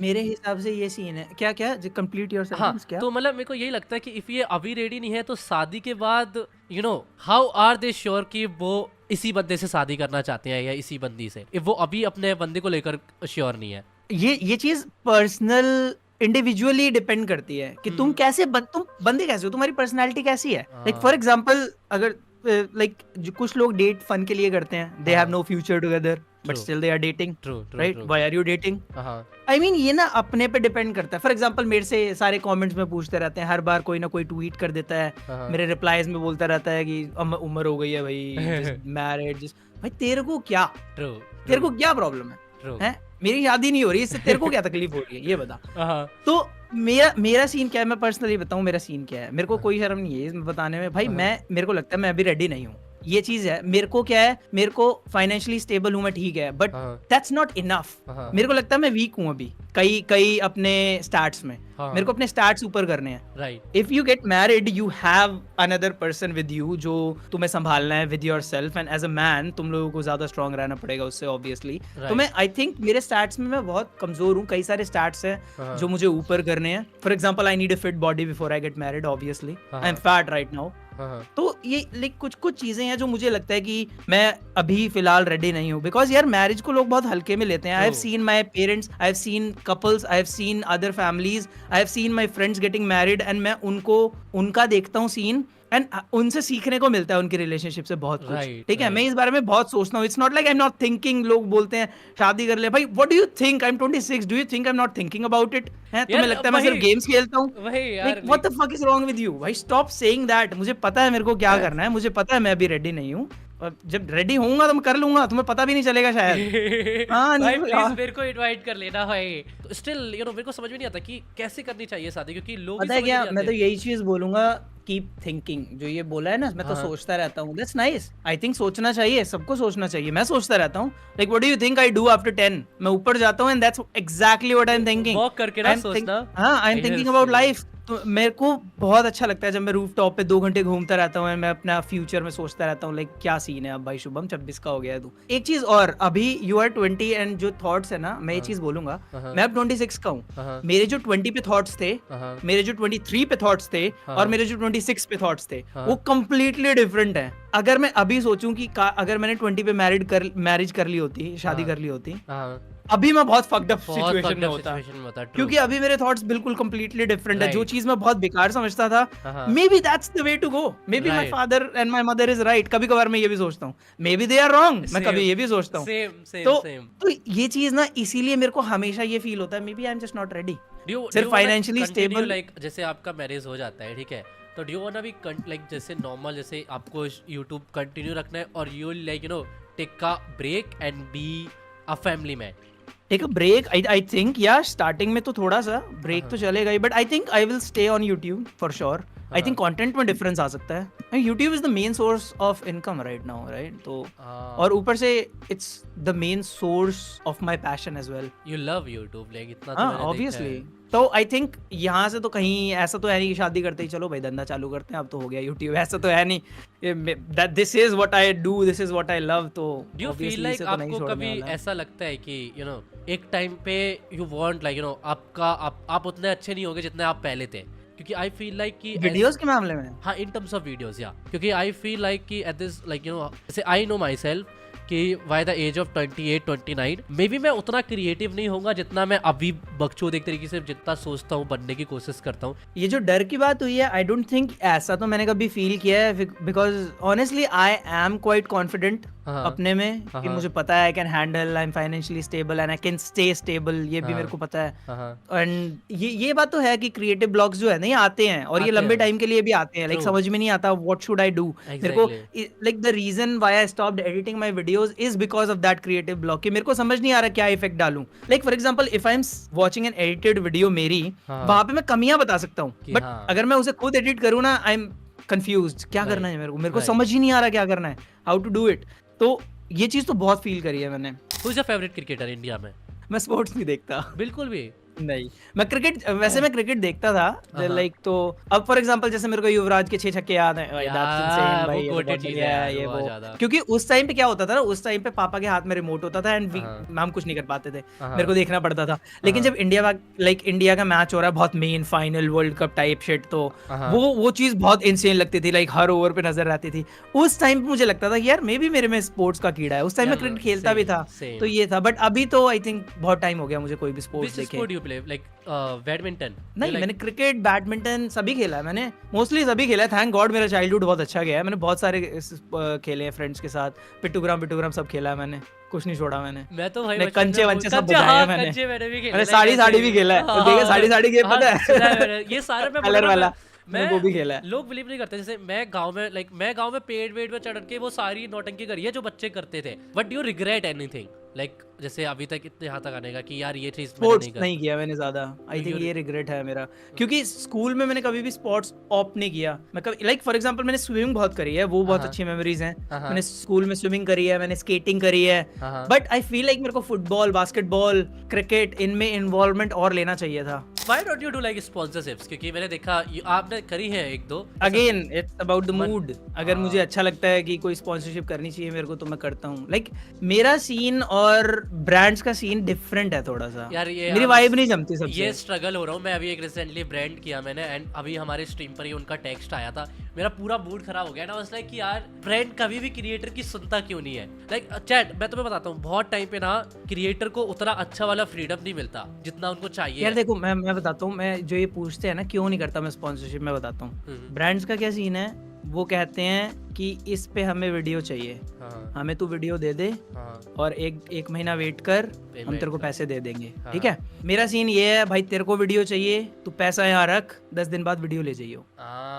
मेरे हिसाब से ये सीन है क्या कंप्लीट योर सेंटेंस क्या? तो मतलब मेरे को यही लगता है कि इफ ये अभी रेडी नहीं है तो शादी के बाद you know how are they sure कि वो इसी बंदे से शादी करना चाहते हैं या इसी बंदी से, इफ वो अभी अपने बंदे को लेकर श्योर नहीं है। ये चीज पर्सनल इंडिविजुअली डिपेंड करती है कि तुम कैसे तुम बंदे कैसे हो, तुम्हारी पर्सनालिटी कैसी है। लाइक फॉर एग्जांपल अगर लाइक कुछ लोग डेट फन के लिए करते हैं, they have no future together but still they are dating, right? Why are you dating? I mean ये ना अपने पे डिपेंड करता है। फॉर एग्जांपल मेरे से सारे कमेंट्स में पूछते रहते हैं, हर बार कोई ना कोई ट्वीट कर देता है, मेरे रिप्लाईज में बोलता रहता है कि उम्र हो गई है भाई, मैरिड भाई तेरे को क्या, तेरे को क्या प्रॉब्लम है? मेरी शादी नहीं हो रही, इससे तेरे को क्या तकलीफ हो रही है ये बता। तो मेरा सीन क्या है, मैं पर्सनली बताऊं मेरा सीन क्या है। मेरे को कोई शर्म नहीं है इसमें बताने में भाई। मेरे को लगता है मैं अभी रेडी नहीं हूँ, ये चीज है। मेरे को क्या है, मेरे को फाइनेंशियली स्टेबल हूं मैं, ठीक है, बट दैट्स नॉट इनफ। मेरे को लगता है मैं वीक हूं अभी कई अपने स्टार्ट्स में। मेरे को अपने स्टार्ट्स ऊपर करने हैं, right? If you get married you have another person with you जो तुम्हें संभालना है with yourself, and as a man तुम लोगों को ज्यादा स्ट्रांग रहना पड़ेगा उससे ऑब्वियसली। तो मैं आई थिंक मेरे स्टार्ट्स में मैं बहुत कमजोर हूँ, कई सारे स्टार्ट्स हैं जो मुझे ऊपर करने हैं। For example I need a fit body before I get married, obviously I am fat right now, हाँ, तो ये लाइक कुछ कुछ चीजें हैं जो मुझे लगता है कि मैं अभी फिलहाल रेडी नहीं हूँ, बिकॉज यार मैरिज को लोग बहुत हल्के में लेते हैं। I have True. Seen my parents, I have seen couples, I have seen other families, I have seen my friends getting married, and मैं उनको उनका देखता हूँ सीन, एंड उनसे सीखने को मिलता है उनकी रिलेशनशिप से बहुत कुछ। Right, ठीक है, मैं right. इस बारे में बहुत सोचता हूँ। It's not like I am not thinking. लोग बोलते हैं शादी कर ले भाई, what do you think, I am 26, do you think I am not thinking about it? है तुम्हें यार लगता है मैं सिर्फ वही गेम्स खेलता हूँ? वही लाइक यार what the fuck is wrong with you भाई, स्टॉप सेइंग दैट। मुझे पता है मेरे को क्या करना है, मुझे पता है मैं अभी रेडी नहीं हूँ, और जब रेडी होऊंगा तो मैं कर लूंगा, तुम्हें पता भी नहीं चलेगा शायद। हाँ भाई नहीं प्लीज मेरे को इनवाइट कर लेना भाई। तो स्टिल यू नो मेरे को समझ में नहीं आता कि कैसे करनी चाहिए शादी, क्योंकि लोग ही पता है समझ क्या, नहीं मैं तो आते। यही चीज बोलूंगा, कीप थिंकिंग। जो ये बोला है ना, मैं तो हाँ। सोचता रहता हूँ, दैट्स नाइस। आई थिंक सोचना चाहिए, सबको सोचना चाहिए। मैं सोचता रहता हूँ like what do you think I do after 10? मैं ऊपर जाता हूँ and that's exactly what I am thinking. Walk करके ना सोचना। हाँ, I am thinking about life. तो मेरे को बहुत अच्छा लगता है जब मैं रूफ टॉप पे 2 घंटे घूमता रहता हूँ, मैं अपना फ्यूचर में सोचता रहता हूँ लाइक क्या सीन है अब भाई। शुभम 26 का हो गया है तू। एक चीज और, अभी यू आर 20 एंड जो थॉट्स है ना, मैं ये चीज बोलूंगा, मैं अब 26 का हूँ। मेरे जो 20 पे थॉट्स थे, मेरे जो 23 पे थॉट्स थे, और मेरे जो 26 पे थॉट्स थे, वो कंप्लीटली डिफरेंट है। अगर मैं अभी सोचूं कि अगर मैंने 20 पे मैरिज कर ली होती, शादी कर ली होती, अभी मैं बहुत फक्ड अप सिचुएशन में होता, क्योंकि अभी मेरे थॉट्स बिल्कुल कंप्लीटली डिफरेंट है। जो चीज मैं बहुत बेकार समझता था, maybe that's the way to go, maybe my father and my mother is right. कभी कभार मैं ये भी सोचता हूँ, maybe they are wrong, मैं कभी ये भी सोचता हूँ। तो ये चीज ना, इसीलिए मेरे को हमेशा ये फील होता है maybe I am just not ready. सिर्फ फाइनेंशियली स्टेबल। लाइक जैसे आपका मैरिज हो जाता है, ठीक है, तो do you want be like जैसे नॉर्मल, जैसे आपको YouTube कंटिन्यू रखना है, और you like you know take a break and be a family man? Take a break, I think यार स्टार्टिंग में तो थोड़ा सा ब्रेक तो चलेगा ही, but I think I will stay on YouTube for sure. I think content में difference आ सकता है। YouTube is the main source of income right now, right? तो और ऊपर से it's the main source of my passion as well. You love YouTube like इतना तो हाँ मैंने देखा ऑब्वियसली। है। तो आई थिंक यहाँ से तो कहीं ऐसा तो है नहीं कि शादी करते ही चलो भाई धंधा चालू करते हैं, अब तो हो गया यूट्यूब, ऐसा तो है नहीं। That this is what I do, this is what I love. तो डू यू फील लाइक आपको कभी ऐसा लगता है कि यू नो एक टाइम पे you want like you no आप उतने अच्छे नहीं होगे जितने आप पहले थे? क्योंकि आई फील लाइक कि वीडियोस के मामले में, हाँ इन टर्म्स ऑफ वीडियोस, या क्योंकि आई फील लाइक कि at this like you know जैसे आई नो माई सेल्फ कि by the age of 28 29 maybe मैं उतना क्रिएटिव नहीं होगा जितना मैं अभी बकचोद एक तरीके से जितना सोचता हूँ बनने की कोशिश करता हूँ। ये जो डर की बात हुई है, आई डोंट थिंक ऐसा तो मैंने कभी फील किया है, because honestly I am quite confident अपने में कि मुझे पता है I can handle, I am financially stable and I can stay stable, ये भी मेरे को पता है। एंड ये बात तो है कि क्रिएटिव ब्लॉग्स जो है ना ये आते हैं, और ये लंबे टाइम के लिए भी आते हैं। लाइक समझ में नहीं आता व्हाट शुड आई डू। मेरे को like the reason why I stopped editing my videos is because of that creative block, कि मेरे को समझ नहीं आ रहा क्या इफेक्ट डालूं। Like for example if I am watching an edited video मेरी, वहां पे मैं कमियां बता सकता हूँ, बट अगर मैं उसे खुद एडिट करूँ ना, आई एम कंफ्यूज्ड क्या करना है मेरे को समझ ही नहीं आ रहा क्या करना है, हाउ टू डू इट। तो ये चीज तो बहुत फील करी है मैंने। Who is your favourite cricketer India में? मैं स्पोर्ट्स नहीं देखता बिल्कुल भी नहीं। मैं क्रिकेट, वैसे मैं क्रिकेट देखता था लाइक, तो अब फॉर एग्जांपल जैसे मेरे को युवराज के 6 छक्के याद हैं, क्योंकि उस टाइम पे क्या होता था ना, उस टाइम पे पापा के हाथ में रिमोट होता था एंड हम कुछ नहीं कर पाते थे, मेरे को देखना पड़ता था। लेकिन जब इंडिया का मैच हो रहा है बहुत main final world cup type shit, तो वो चीज बहुत इंसेन लगती थी, लाइक हर ओवर पे नजर आती थी। उस टाइम पे मुझे लगता था यार मे बी मेरे में स्पोर्ट्स का कीड़ा है। उस टाइम में क्रिकेट खेलता भी था, तो ये था। बट अभी तो आई थिंक बहुत टाइम हो गया मुझे कोई भी स्पोर्ट्स देखे। Like badminton? नहीं, मैंने क्रिकेट बैडमिंटन सभी खेला है, मैंने मोस्टली सभी खेला है। थैंक गॉड मेरा चाइल्डहुड बहुत अच्छा गया है, मैंने बहुत सारे खेले हैं फ्रेंड्स के साथ, पिट्टूग्राम सब खेला है मैंने, कुछ नहीं छोड़ा मैंने। मैं तो भाई कंचे वंचे सब बजाए हैं मैंने भी खेला, मैंने साड़ी भी खेला है, देखा साड़ी गेम पता है ये सारे में कलर वाला मैं वो भी खेला है। लोग बिलीव नहीं करते, जैसे मैं गांव में पेड़ पे चढ़ के वो सारी नौटंकी करी है जो बच्चे करते थे। But do you regret anything like जैसे अभी तक इतने यहाँ तक आने का कि यार ये चीज नहीं किया मैंने ज्यादा, आई थिंक ये रिग्रेट है मेरा, क्योंकि स्कूल में मैंने कभी भी स्पोर्ट्स ऑप्ट नहीं किया। मैं कभी लाइक फॉर एग्जांपल मैंने स्विमिंग बहुत करी है, वो बहुत अच्छी मेमोरीज हैं। मैंने स्कूल में स्विमिंग करी है, मैंने स्केटिंग करी है, बट आई फील लाइक मेरे को फुटबॉल, बास्केटबॉल, क्रिकेट इनमें इन्वॉल्वमेंट और लेना चाहिए था। Why don't you do like sponsorships? क्योंकि मैंने देखा आपने करी है एक दो। Again, it's about the mood. अगर मुझे अच्छा लगता है कि कोई स्पॉन्सरशिप करनी चाहिए मेरे को, तो मैं करता हूँ। लाइक मेरा सीन और ब्रांड्स का सीन डिफरेंट है थोड़ा सा यार, ये मेरी वाइब नहीं जमती सबसे। ये स्ट्रगल हो रहा हूँ मैं अभी। एक रिसेंटली ब्रांड किया मैंने एंड अभी हमारे स्ट्रीम पर ही उनका टेक्स्ट आया था, मेरा पूरा मूड खराब हो गया ना। वाज लाइक कि यार ब्रांड कभी भी क्रिएटर की सुनता क्यों नहीं है। लाइक चैट मैं तुम्हें बताता हूँ, बहुत टाइम पे ना क्रिएटर को उतना अच्छा वाला फ्रीडम नहीं मिलता जितना उनको चाहिए। यार देखो मैं बताता हूँ, मैं जो ये पूछते हैं ना क्यों नहीं करता मैं स्पॉन्सरशिप, मैं बताता हूँ। ब्रांड्स का क्या सीन है, वो कहते हैं कि इस पे हमें वीडियो चाहिए, हमें तू वीडियो दे दे और एक महीना वेट कर, हम तेरे को पैसे दे देंगे। ठीक है, मेरा सीन ये है भाई, तेरे को वीडियो चाहिए, तू पैसा यहाँ रख, 10 दिन बाद वीडियो ले जाइयो।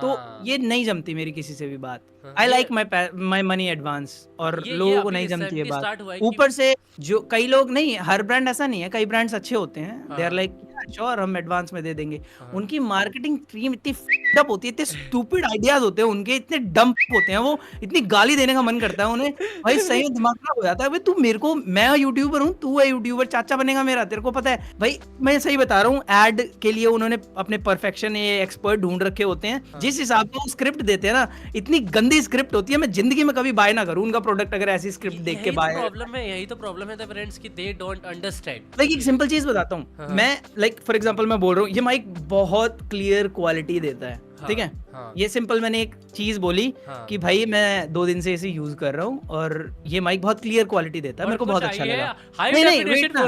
तो ये नहीं जमती मेरी किसी से भी बात। I like my money advance, और लोगों को नहीं जमती है बात। ऊपर से जो कई लोग, नहीं हर ब्रांड ऐसा नहीं है, कई ब्रांड्स अच्छे होते हैं, दे आर लाइक श्योर हम एडवांस में दे देंगे। उनकी मार्केटिंग टीम इतनी फक्ड होती है, इतने स्टूपिड आइडियाज होते हैं उनके, इतने डंप होते हैं, वो इतनी गाली देने का मन करता है उन्हें। भाई सही में दिमाग खराब हो जाता है। भाई तू मेरे को, मैं यूट्यूबर हूँ, तू है यूट्यूबर, चाचा बनेगा मेरा, तेरे को पता है भाई। मैं सही बता रहा हूँ, एड के लिए उन्होंने अपने परफेक्शन ये एक्सपर्ट ढूंढ रखे होते हैं। जिस हिसाब से वो स्क्रिप्ट देते हैं ना, इतनी गंदी स्क्रिप्ट होती है, मैं जिंदगी में कभी बाय ना करूँ उनका प्रोडक्ट अगर ऐसी स्क्रिप्ट देख के बाय। यही तो प्रॉब्लम है द ब्रांड्स की, दे डोंट अंडरस्टैंड। लाइक एक सिंपल चीज बताता हूँ मैं, लाइक फॉर एग्जांपल मैं बोल रहा हूँ, ये माइक बहुत क्लियर क्वालिटी देता है। ठीक है, ये सिंपल मैंने एक चीज बोली कि भाई मैं 2 दिन से इसे यूज कर रहा हूँ और ये माइक बहुत क्लियर क्वालिटी देता है, मेरे को बहुत अच्छा लगा। नहीं वेट ना,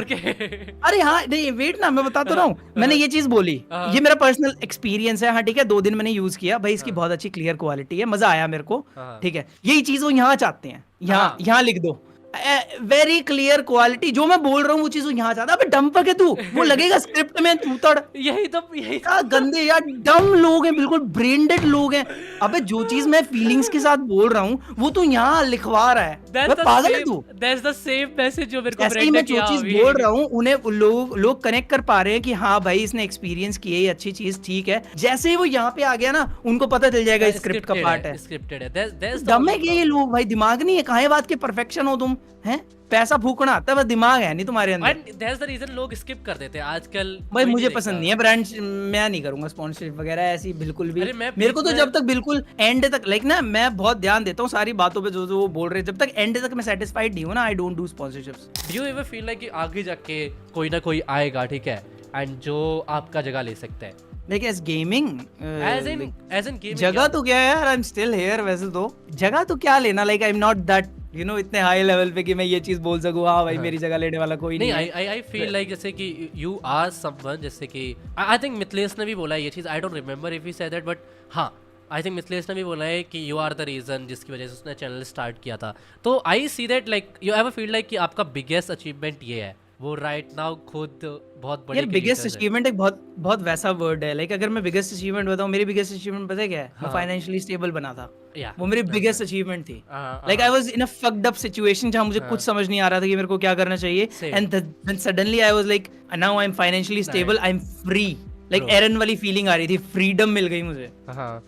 अरे हाँ नहीं वेट ना, मैं बता तो रहा हूँ। मैंने ये चीज बोली, ये मेरा पर्सनल एक्सपीरियंस है। हाँ ठीक है, 2 दिन मैंने यूज किया भाई, इसकी बहुत अच्छी क्लियर क्वालिटी है, मजा आया मेरे को। ठीक है, यही चीज वो यहाँ चाहते हैं, यहाँ लिख दो वेरी क्लियर क्वालिटी। जो मैं बोल रहा हूँ वो चीज यहाँ चाहता है। अबे डंपक है तू, वो लगेगा स्क्रिप्ट में चूतड़। यही गंदे यार डम लोग हैं, बिल्कुल ब्रेन डेड लोग हैं। अबे जो चीज मैं फीलिंग्स के साथ बोल रहा हूँ वो तू यहाँ लिखवा रहा है, पागल है तू। That's the same message जो मेरे को ऐसे ही मैं जो चीज बोल रहा हूँ उन्हें लोग कनेक्ट कर पा रहे हैं कि हाँ भाई इसने एक्सपीरियंस किया, ये अच्छी चीज ठीक है। जैसे ही वो यहाँ पे आ गया ना, उनको पता चल जाएगा स्क्रिप्ट का पार्ट है, स्क्रिप्टेड है। डम है ये लोग भाई, दिमाग नहीं है। कहाँ बात के परफेक्शन हो तुम, हैं पैसा फूकना आता है, बस दिमाग है नहीं तुम्हारे अंदर। And that's the reason लोग स्किप कर देते हैं आजकल। भाई मुझे पसंद नहीं है ब्रांड्स, मैं नहीं करूंगा स्पॉन्सरशिप वगैरह ऐसी बिल्कुल भी। मेरे को तो जब तक बिल्कुल एंड तक, लाइक ना मैं बहुत ध्यान देता हूँ सारी बातों पे जो वो बोल रहे हैं, जब तक एंड तक मैं सेटिस्फाइड नहीं हूँ ना, I don't do sponsorships. Do you ever feel like कि आगे जाके कोई ना कोई आएगा, ठीक है, एंड जो आपका जगह ले सकता है? Like as gaming, as in gaming जगह तो क्या है यार, आई एम स्टिल हियर। वैसे तो जगह तो क्या लेना, like I am not that you know इतने हाई लेवल पे कि मैं ये चीज बोल सकूं हाँ भाई मेरी जगह लेने वाला कोई नहीं है। आई फील लाइक जैसे कि यू आर समवन, जैसे कि आई थिंक मिथलेश ने भी बोला है ये चीज, I don't remember if he said that, but हाँ आई थिंक मिथलेश ने भी बोला है कि यू आर द रीजन जिसकी वजह से उसने चैनल स्टार्ट किया था। तो I see that like you ever feel like कि आपका बिगेस्ट अचीवमेंट ये है, वो राइट नाउ खुद बहुत बड़ी। यार बिगेस्ट अचीवमेंट एक बहुत वैसा वर्ड है। लाइक अगर मैं बिगेस्ट अचीवमेंट बताऊं, मेरी बिगेस्ट अचीवमेंट पता है क्या है? मैं फाइनेंशियली स्टेबल बना था, वो मेरी बिगेस्ट अचीवमेंट थी। Like I was in a fucked up situation जहां मुझे कुछ समझ नहीं आ रहा था कि मेरे को क्या करना चाहिए, and then suddenly I was like now I am financially stable, I am free. Like एरन वाली फीलिंग आ रही थी, फ्रीडम मिल गई मुझे।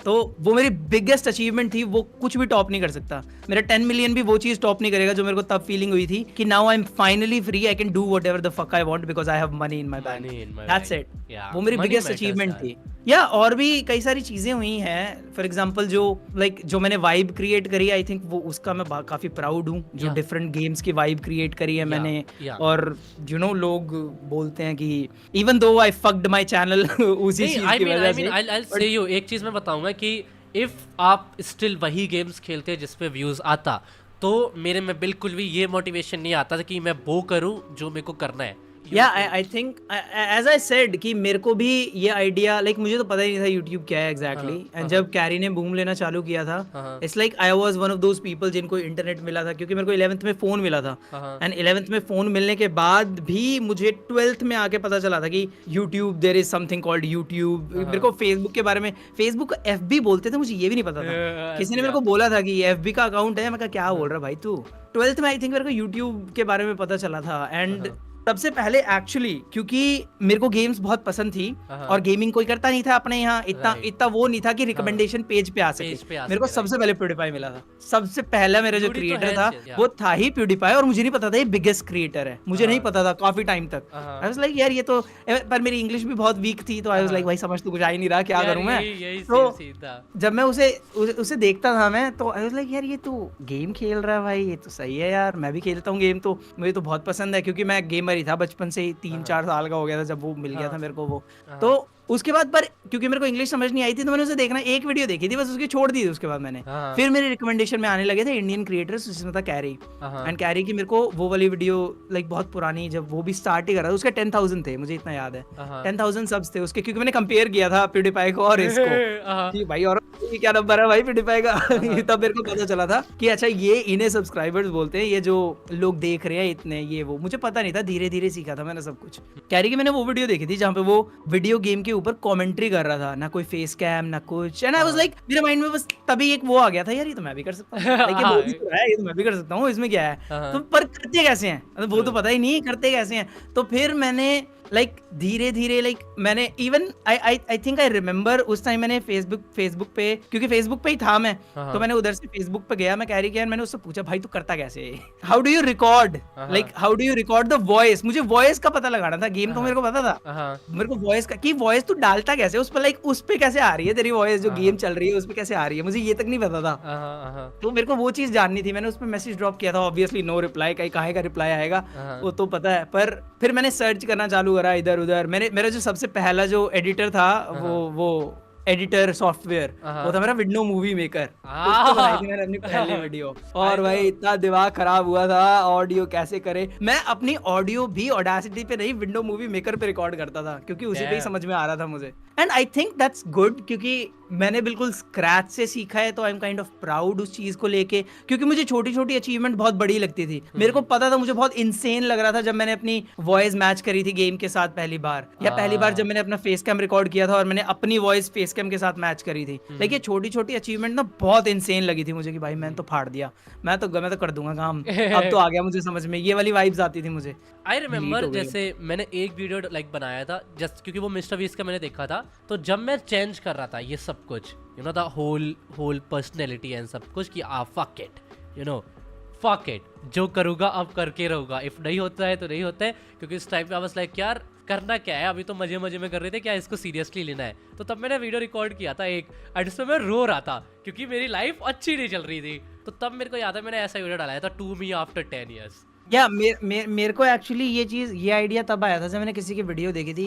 तो वो मेरी बिगेस्ट अचीवमेंट थी, वो कुछ भी टॉप नहीं कर सकता। मेरा 10 मिलियन भी वो चीज टॉप नहीं करेगा जो मेरे को तब फीलिंग हुई थी कि now I M finally free, I can do whatever the fuck I want because I have money in my bank. That's it, वो मेरी बिगेस्ट अचीवमेंट थी। या और भी कई सारी चीजें हुई हैं, फॉर एग्जांपल जो मैंने वाइब क्रिएट करी, आई थिंक वो उसका मैं काफी प्राउड हूँ। जो डिफरेंट गेम्स की वाइब क्रिएट करी है मैंने, और यू नो लोग बोलते हैं कि even though I fucked my channel उसी चीज की वजह से। I'll say you, एक चीज मैं बताऊंगा कि इफ आप स्टिल वही गेम्स खेलते जिस पे व्यूज आता, तो मेरे में बिल्कुल भी ये मोटिवेशन नहीं आता था कि मैं वो करूं जो मेरे को करना है। या I think as I said कि मेरे को भी ये आइडिया, लाइक मुझे तो पता ही नहीं था यूट्यूब क्या है एग्जैक्टली, एंड जब कैरी ने बूम लेना चालू किया था, it's like I was one of those people जिनको इंटरनेट मिला था, क्योंकि मेरे को 11th में फोन मिला था। एंड 11th में फोन मिलने के बाद भी मुझे 12th में आके पता चला था कि YouTube, there is something called YouTube. मेरे को फेसबुक के बारे में, फेसबुक FB बोलते थे, मुझे ये भी नहीं पता था। किसी ने मेरे को बोला था कि FB का अकाउंट है, मैं कहा क्या बोल रहा भाई तू। 12th में आई थिंक मेरे को यूट्यूब के बारे में पता चला था। एंड सबसे पहले एक्चुअली क्योंकि मेरे को गेम्स बहुत पसंद थी और गेमिंग कोई करता नहीं था अपने यहाँ, इतना वो नहीं था कि रिकमेंडेशन पेज पे आ सके। मेरे को सबसे पहले प्यूडीपाई मिला था। सबसे पहला मेरा जो क्रिएटर था वो था ही प्यूडीपाई, और मुझे नहीं पता था ये बिगेस्ट क्रिएटर है, मुझे नहीं पता था काफी टाइम तक। आई वाज लाइक यार ये तो, पर मेरी इंग्लिश भी बहुत वीक थी, तो आई वाज लाइक भाई समझ तो कुछ आ ही नहीं रहा, क्या करूं मैं। तो जब मैं उसे देखता था मैं, तो आई वाज लाइक यार ये तो गेम खेल रहा है भाई, ये तो सही है यार, मैं भी खेलता हूँ गेम, तो मुझे तो बहुत पसंद है, क्योंकि मैं गेमर ही था बचपन से ही। 3-4 साल का हो गया था जब वो मिल गया था मेरे को वो। तो उसके बाद पर क्योंकि मेरे को इंग्लिश समझ नहीं आई थी तो मैंने उसे देखना एक वीडियो देखी थी बस, उसकी छोड़ दी थी उसके बाद मैंने। हाँ। फिर मेरे रिकमेंडेशन में आने लगे थे इंडियन क्रिएटर्स, जिसमें था कैरी। हाँ। एंड कैरी की मेरे को वो वाली वीडियो लाइक बहुत पुरानी, जब वो भी स्टार्ट ही कर रहा था, उसके 10,000 थे, मुझे इतना याद है, हाँ। 10,000 सब्स थे उसके, क्योंकि मैंने कंपेयर किया था प्यूडीफाई को और इसको हाँ। कि भाई और ये क्या नंबर है भाई प्यूडीफाई का। तब मेरे को पता चला था कि अच्छा ये इन्हें सब्सक्राइबर्स बोलते हैं, ये जो लोग देख रहे हैं इतने, ये वो मुझे पता नहीं था, धीरे धीरे सीखा था मैंने सब कुछ। कैरी की मैंने वो वीडियो देखी थी जहाँ पे वो वीडियो गेम के ऊपर कमेंट्री कर रहा था, ना कोई फेस कैम ना कुछ, एंड आई वाज लाइक मेरे माइंड में बस तभी एक वो आ गया था, यार ये तो मैं भी कर सकता हूँ, लाइक ये वो भी तो है, ये तो मैं भी कर सकता हूँ, इसमें क्या है। तो पर करते कैसे हैं वो तो पता ही नहीं करते कैसे हैं। तो फिर मैंने लाइक धीरे धीरे लाइक मैंने even I think I remember उस टाइम मैंने फेसबुक पे, क्योंकि फेसबुक पे ही था मैं, तो मैंने उधर से फेसबुक पे गया, मैं कैरी किया, मैंने उससे पूछा भाई तू करता कैसे है, how do you record, like how do you record the voice. मुझे वॉइस का पता लगाना था, गेम तो मेरे को पता था, मेरे को वॉइस का कि वॉइस तू डालता कैसे उस पर, लाइक उस पे कैसे आ रही है तेरी वॉइस, जो गेम चल रही है उस पे कैसे आ रही है, मुझे ये तक नहीं पता था। तो मेरे को वो चीज जाननी थी, मैंने उस पर मैसेज ड्रॉप किया था, ऑब्वियसली नो रिप्लाई, काहे का रिप्लाई आएगा वो तो पता है, पर फिर मैंने सर्च करना चालू करा इधर उधर। मेरा जो सबसे पहला जो एडिटर था वो एडिटर सॉफ्टवेयर वो था मेरा विंडो मूवी मेकर, उस पे बनाई थी मैंने अपनी पहली वीडियो। और भाई इतना दिमाग खराब हुआ था, ऑडियो कैसे करे, मैं अपनी ऑडियो भी ऑडेसिटी पे नहीं विंडो मूवी मेकर पे रिकॉर्ड करता था, क्योंकि उसी पे ही समझ में आ रहा था मुझे। And I think that's good, क्योंकि मैंने बिल्कुल स्क्रैच से सीखा है, तो I am kind of proud उस चीज को लेके, क्योंकि मुझे छोटी छोटी अचीवमेंट बहुत बड़ी लगती थी। मेरे को पता था, मुझे बहुत इंसेन लग रहा था जब मैंने अपनी वॉइस मैच करी थी गेम के साथ पहली बार, या पहली बार जब मैंने अपना फेस कैम रिकॉर्ड किया था और मैंने अपनी वॉइस फेस कैम के साथ मैच करी थी। लेकिन छोटी छोटी अचीवमेंट ना बहुत इंसेन लगी थी मुझे कि भाई मैंने तो फाड़ दिया, मैं तो कर दूंगा काम, अब तो आ गया मुझे समझ में, ये वाली वाइब्स आती थी मुझे। आई रिमेम्बर जैसे मैंने एक वीडियो लाइक बनाया था जस्ट क्योंकि वो मिस्टर बीस्ट का मैंने देखा था, तो जब मैं चेंज कर रहा था ये सब कुछ, you know the whole personality and सब कुछ, कि fuck it, you know fuck it, जो करूँगा अब करके रहूँगा, इफ नहीं होता है तो नहीं होता है, क्योंकि इस टाइम पे आई वाज लाइक यार करना क्या है, अभी तो मजे मजे में कर रहे थे, क्या इसको सीरियसली लेना है। तो तब मैंने वीडियो रिकॉर्ड किया था एक, और जिसमें मैं रो रहा था क्योंकि मेरी लाइफ अच्छी नहीं चल रही थी। तो तब मेरे को याद है मैंने ऐसा वीडियो डाला था, टू मी आफ्टर 10 years। या मेरे को एक्चुअली ये आइडिया तब आया था जब मैंने किसी की वीडियो देखी थी,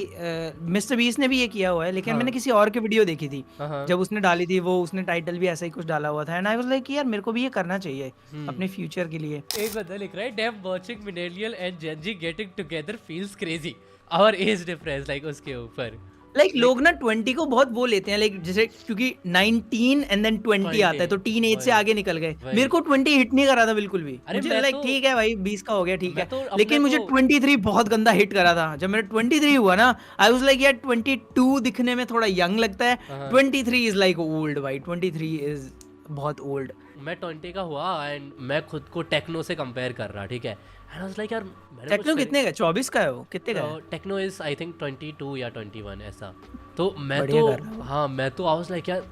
मिस्टर बीस्ट ने भी ये किया हुआ है, लेकिन मैंने किसी और की वीडियो देखी थी, जब उसने डाली थी वो, उसने टाइटल भी ऐसा ही कुछ डाला हुआ था, एंड आई वाज लाइक यार मेरे को भी ये करना चाहिए अपने फ्यूचर के लिए। एक बंदा लिख रहा है Dave watching millennial and Gen Z getting together feels crazy, our age difference, like उसके ऊपर लाइक लोग ना 20 को बहुत वो लेते हैं, लाइक जैसे क्योंकि 19 एंड देन 20 आता है, तो टीन एज से आगे निकल गए। मेरे को 20 हिट नहीं करा था बिल्कुल भी, मुझे लाइक ठीक है भाई 20 का हो गया ठीक है, लेकिन मुझे 23 बहुत गंदा हिट करा था। जब मेरा 23 हुआ ना, आई वाज लाइक यार 22 दिखने में थोड़ा यंग लगता है, 23 इज लाइक ओल्ड भाई, 23 इज बहुत ओल्ड। मैं 20 का हुआ एंड मैं खुद को टेक्नो से कंपेयर कर रहा, ठीक है, एंड आई वाज लाइक यार टेक्नो कितने का, 24 का है वो, कितने का है? टेक्नो इज आई थिंक 22 या 21 ऐसा। तो मैं तो हाँ मैं तो आई वाज लाइक यार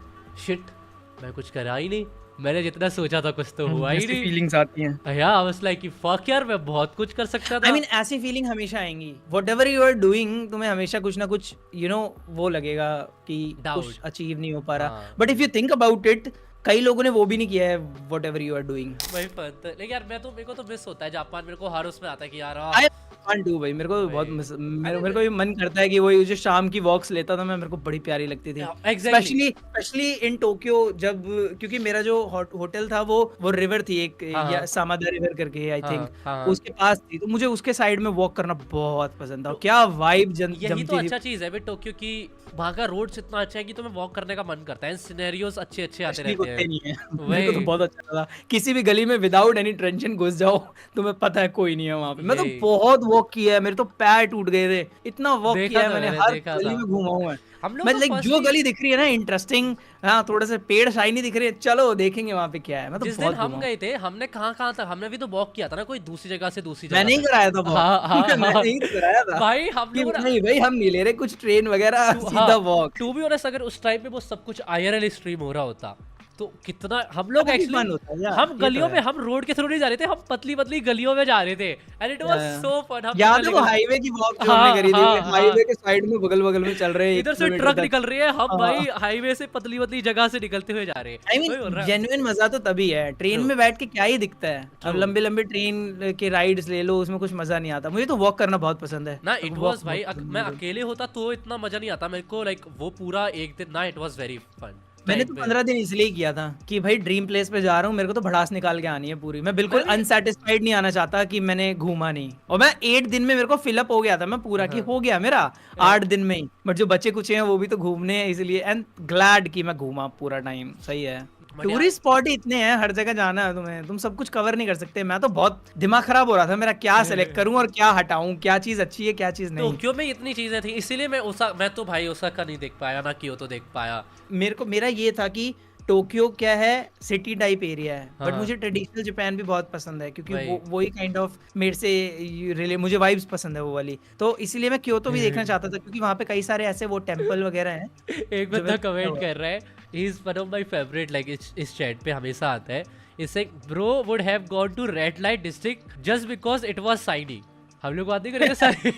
शिट, मैं कुछ करा ही नहीं, मैंने जितना सोचा था कुछ तो हुआ ही नहीं। फीलिंग्स आती हैं यार आई वाज लाइक कि फक यार मैं बहुत कुछ कर सकता था। आई मीन ऐसी फीलिंग हमेशा आएंगी, व्हाटएवर यू आर डूइंग, तुम्हें हमेशा कुछ ना कुछ यू नो वो लगेगा कि कुछ अचीव नहीं हो पा रहा, but if you think about it, कई लोगों ने वो भी नहीं किया है व्हाटएवर यू आर डूइंग। वही पता, लेकिन यार मेरे को तो मिस होता है जापान, मेरे को हर उसमें आता है कि यार कांट डू भाई, मेरे को बहुत मेरे को भी मन करता है कि वो जो शाम की वॉक्स लेता था मैं, मेरे को बड़ी प्यारी लगती थी, स्पेशली इन टोक्यो, जब क्योंकि मेरा जो होटल था वो रिवर थी एक, या सामादा रिवर करके आई थिंक, उसके पास थी, तो मुझे उसके साइड में वॉक करना बहुत पसंद था। क्या वाइब जमती थी। यही तो अच्छा चीज है भाई टोक्यो की, वहाँ का रोड्स इतना अच्छा है कि तुम्हें वॉक करने का मन करता है, सिनेरियोज अच्छे आते रहते हैं। मेरे को तो बहुत अच्छा लगा, किसी भी गली में विदाउट एनी टेंशन घुस जाओ, तुम्हें पता है कोई नहीं है वहाँ पे। मैं तो बहुत वॉक किया है, मेरे तो पैर टूट गए थे, इतना वॉक किया है मैंने, हर गली में घूमा हूँ मैं, लाइक जो गली दिख रही है ना इंटरेस्टिंग, हाँ थोड़े से पेड़ शाइनी दिख रहे हैं, चलो देखेंगे वहाँ पे क्या है। मैं तो जिस दिन हम गए थे, हमने कहाँ तक, हमने भी तो वॉक किया था ना, कोई दूसरी जगह से दूसरी जगह। मैं नहीं कराया था मैं नहीं कराया था भाई, हम लोग नहीं भाई, हम नहीं ले रहे कुछ ट्रेन वगैरह, सीधा वॉक। टू बी ऑनेस्ट, अगर उस टाइम पे वो सब कुछ IRL स्ट्रीम हो रहा होता, तो कितना हम लोग काफी एक्चुअली fun होता है यार, हम ये गलियों तो में है। हम रोड के थ्रू नहीं जा रहे थे, हम पतली पतली गलियों में जा रहे थे एंड इट वाज हाँ। So fun. हम याद निकल है वो निकल हाईवे की वॉक जो हमने हाँ करी थी, हाँ हाँ, हाईवे के साइड में बगल-बगल में चल रहे हैं 1 इधर से किलोमीटर ट्रक तक। निकल रही है, हम भाई हाँ। हाईवे से पतली पतली जगह से निकलते हुए जा रहे हैं। आई वही बोल मीन रहा जेन्युइन मजा तो तभी है, ट्रेन ट्रू में बैठ के क्या ही दिखता है। अब ट्रू लंबे लंबे ट्रेन के राइड्स ले लो, उसमें कुछ मजा नहीं आता। मुझे तो वॉक करना बहुत पसंद है। ना। तो इट वॉक वाज भाई बहुत पसंद है मैं मुझे। अकेले होता तो इतना मजा नहीं आता मेरे को, लाइक वो पूरा एक दिन ना, इट वाज वेरी फन मैंने टाइम तो पे। 15 दिन इसलिए किया था कि भाई ड्रीम प्लेस पे जा रहा हूँ, मेरे को तो भड़ास निकाल के आनी है पूरी। मैं बिल्कुल मैं भी अनसेटिस्फाइड नहीं आना चाहता कि मैंने घूमा नहीं। और मैं 8 दिन में मेरे को फिलअप हो गया था, मैं पूरा कि हाँ हो गया मेरा 8 दिन में ही। बट जो बचे कुछ हैं वो भी तो घूमने हैं, इसलिए एंड ग्लैड कि मैं घूमा पूरा टाइम। सही है। बढ़िया। टूरिस्ट स्पॉट ही इतने हैं, हर जगह जाना है तुम्हें, तुम सब कुछ कवर नहीं कर सकते। मैं तो बहुत दिमाग खराब हो रहा था मेरा, क्या सेलेक्ट करूं और क्या हटाऊं, क्या चीज अच्छी है क्या चीज नहीं। टोक्यो में इतनी चीजें थी, इसीलिए मैं तो भाई ओसाका नहीं देख पाया ना क्योतो देख पाया। मेरा ये था कि टोक्यो क्या है, सिटी टाइप एरिया है, बट हाँ मुझे ट्रेडिशनल जापान भी बहुत पसंद है क्योंकि वही वही काइंड ऑफ मेरे से रिले मुझे वाइब्स पसंद है वो वाली। तो इसीलिए मैं क्योतो भी देखना चाहता था क्योंकि वहाँ पे कई सारे ऐसे वो टेम्पल वगैरह हैं एक जो बंदा मैंने देखा कमेंट हुआ है। कर रहा है, he is one of my favourite, like इस चैट पे हमेशा आता है, इससे bro would have gone to red light district just because it was shiny. हम लोग बात नहीं करेंगे सारे।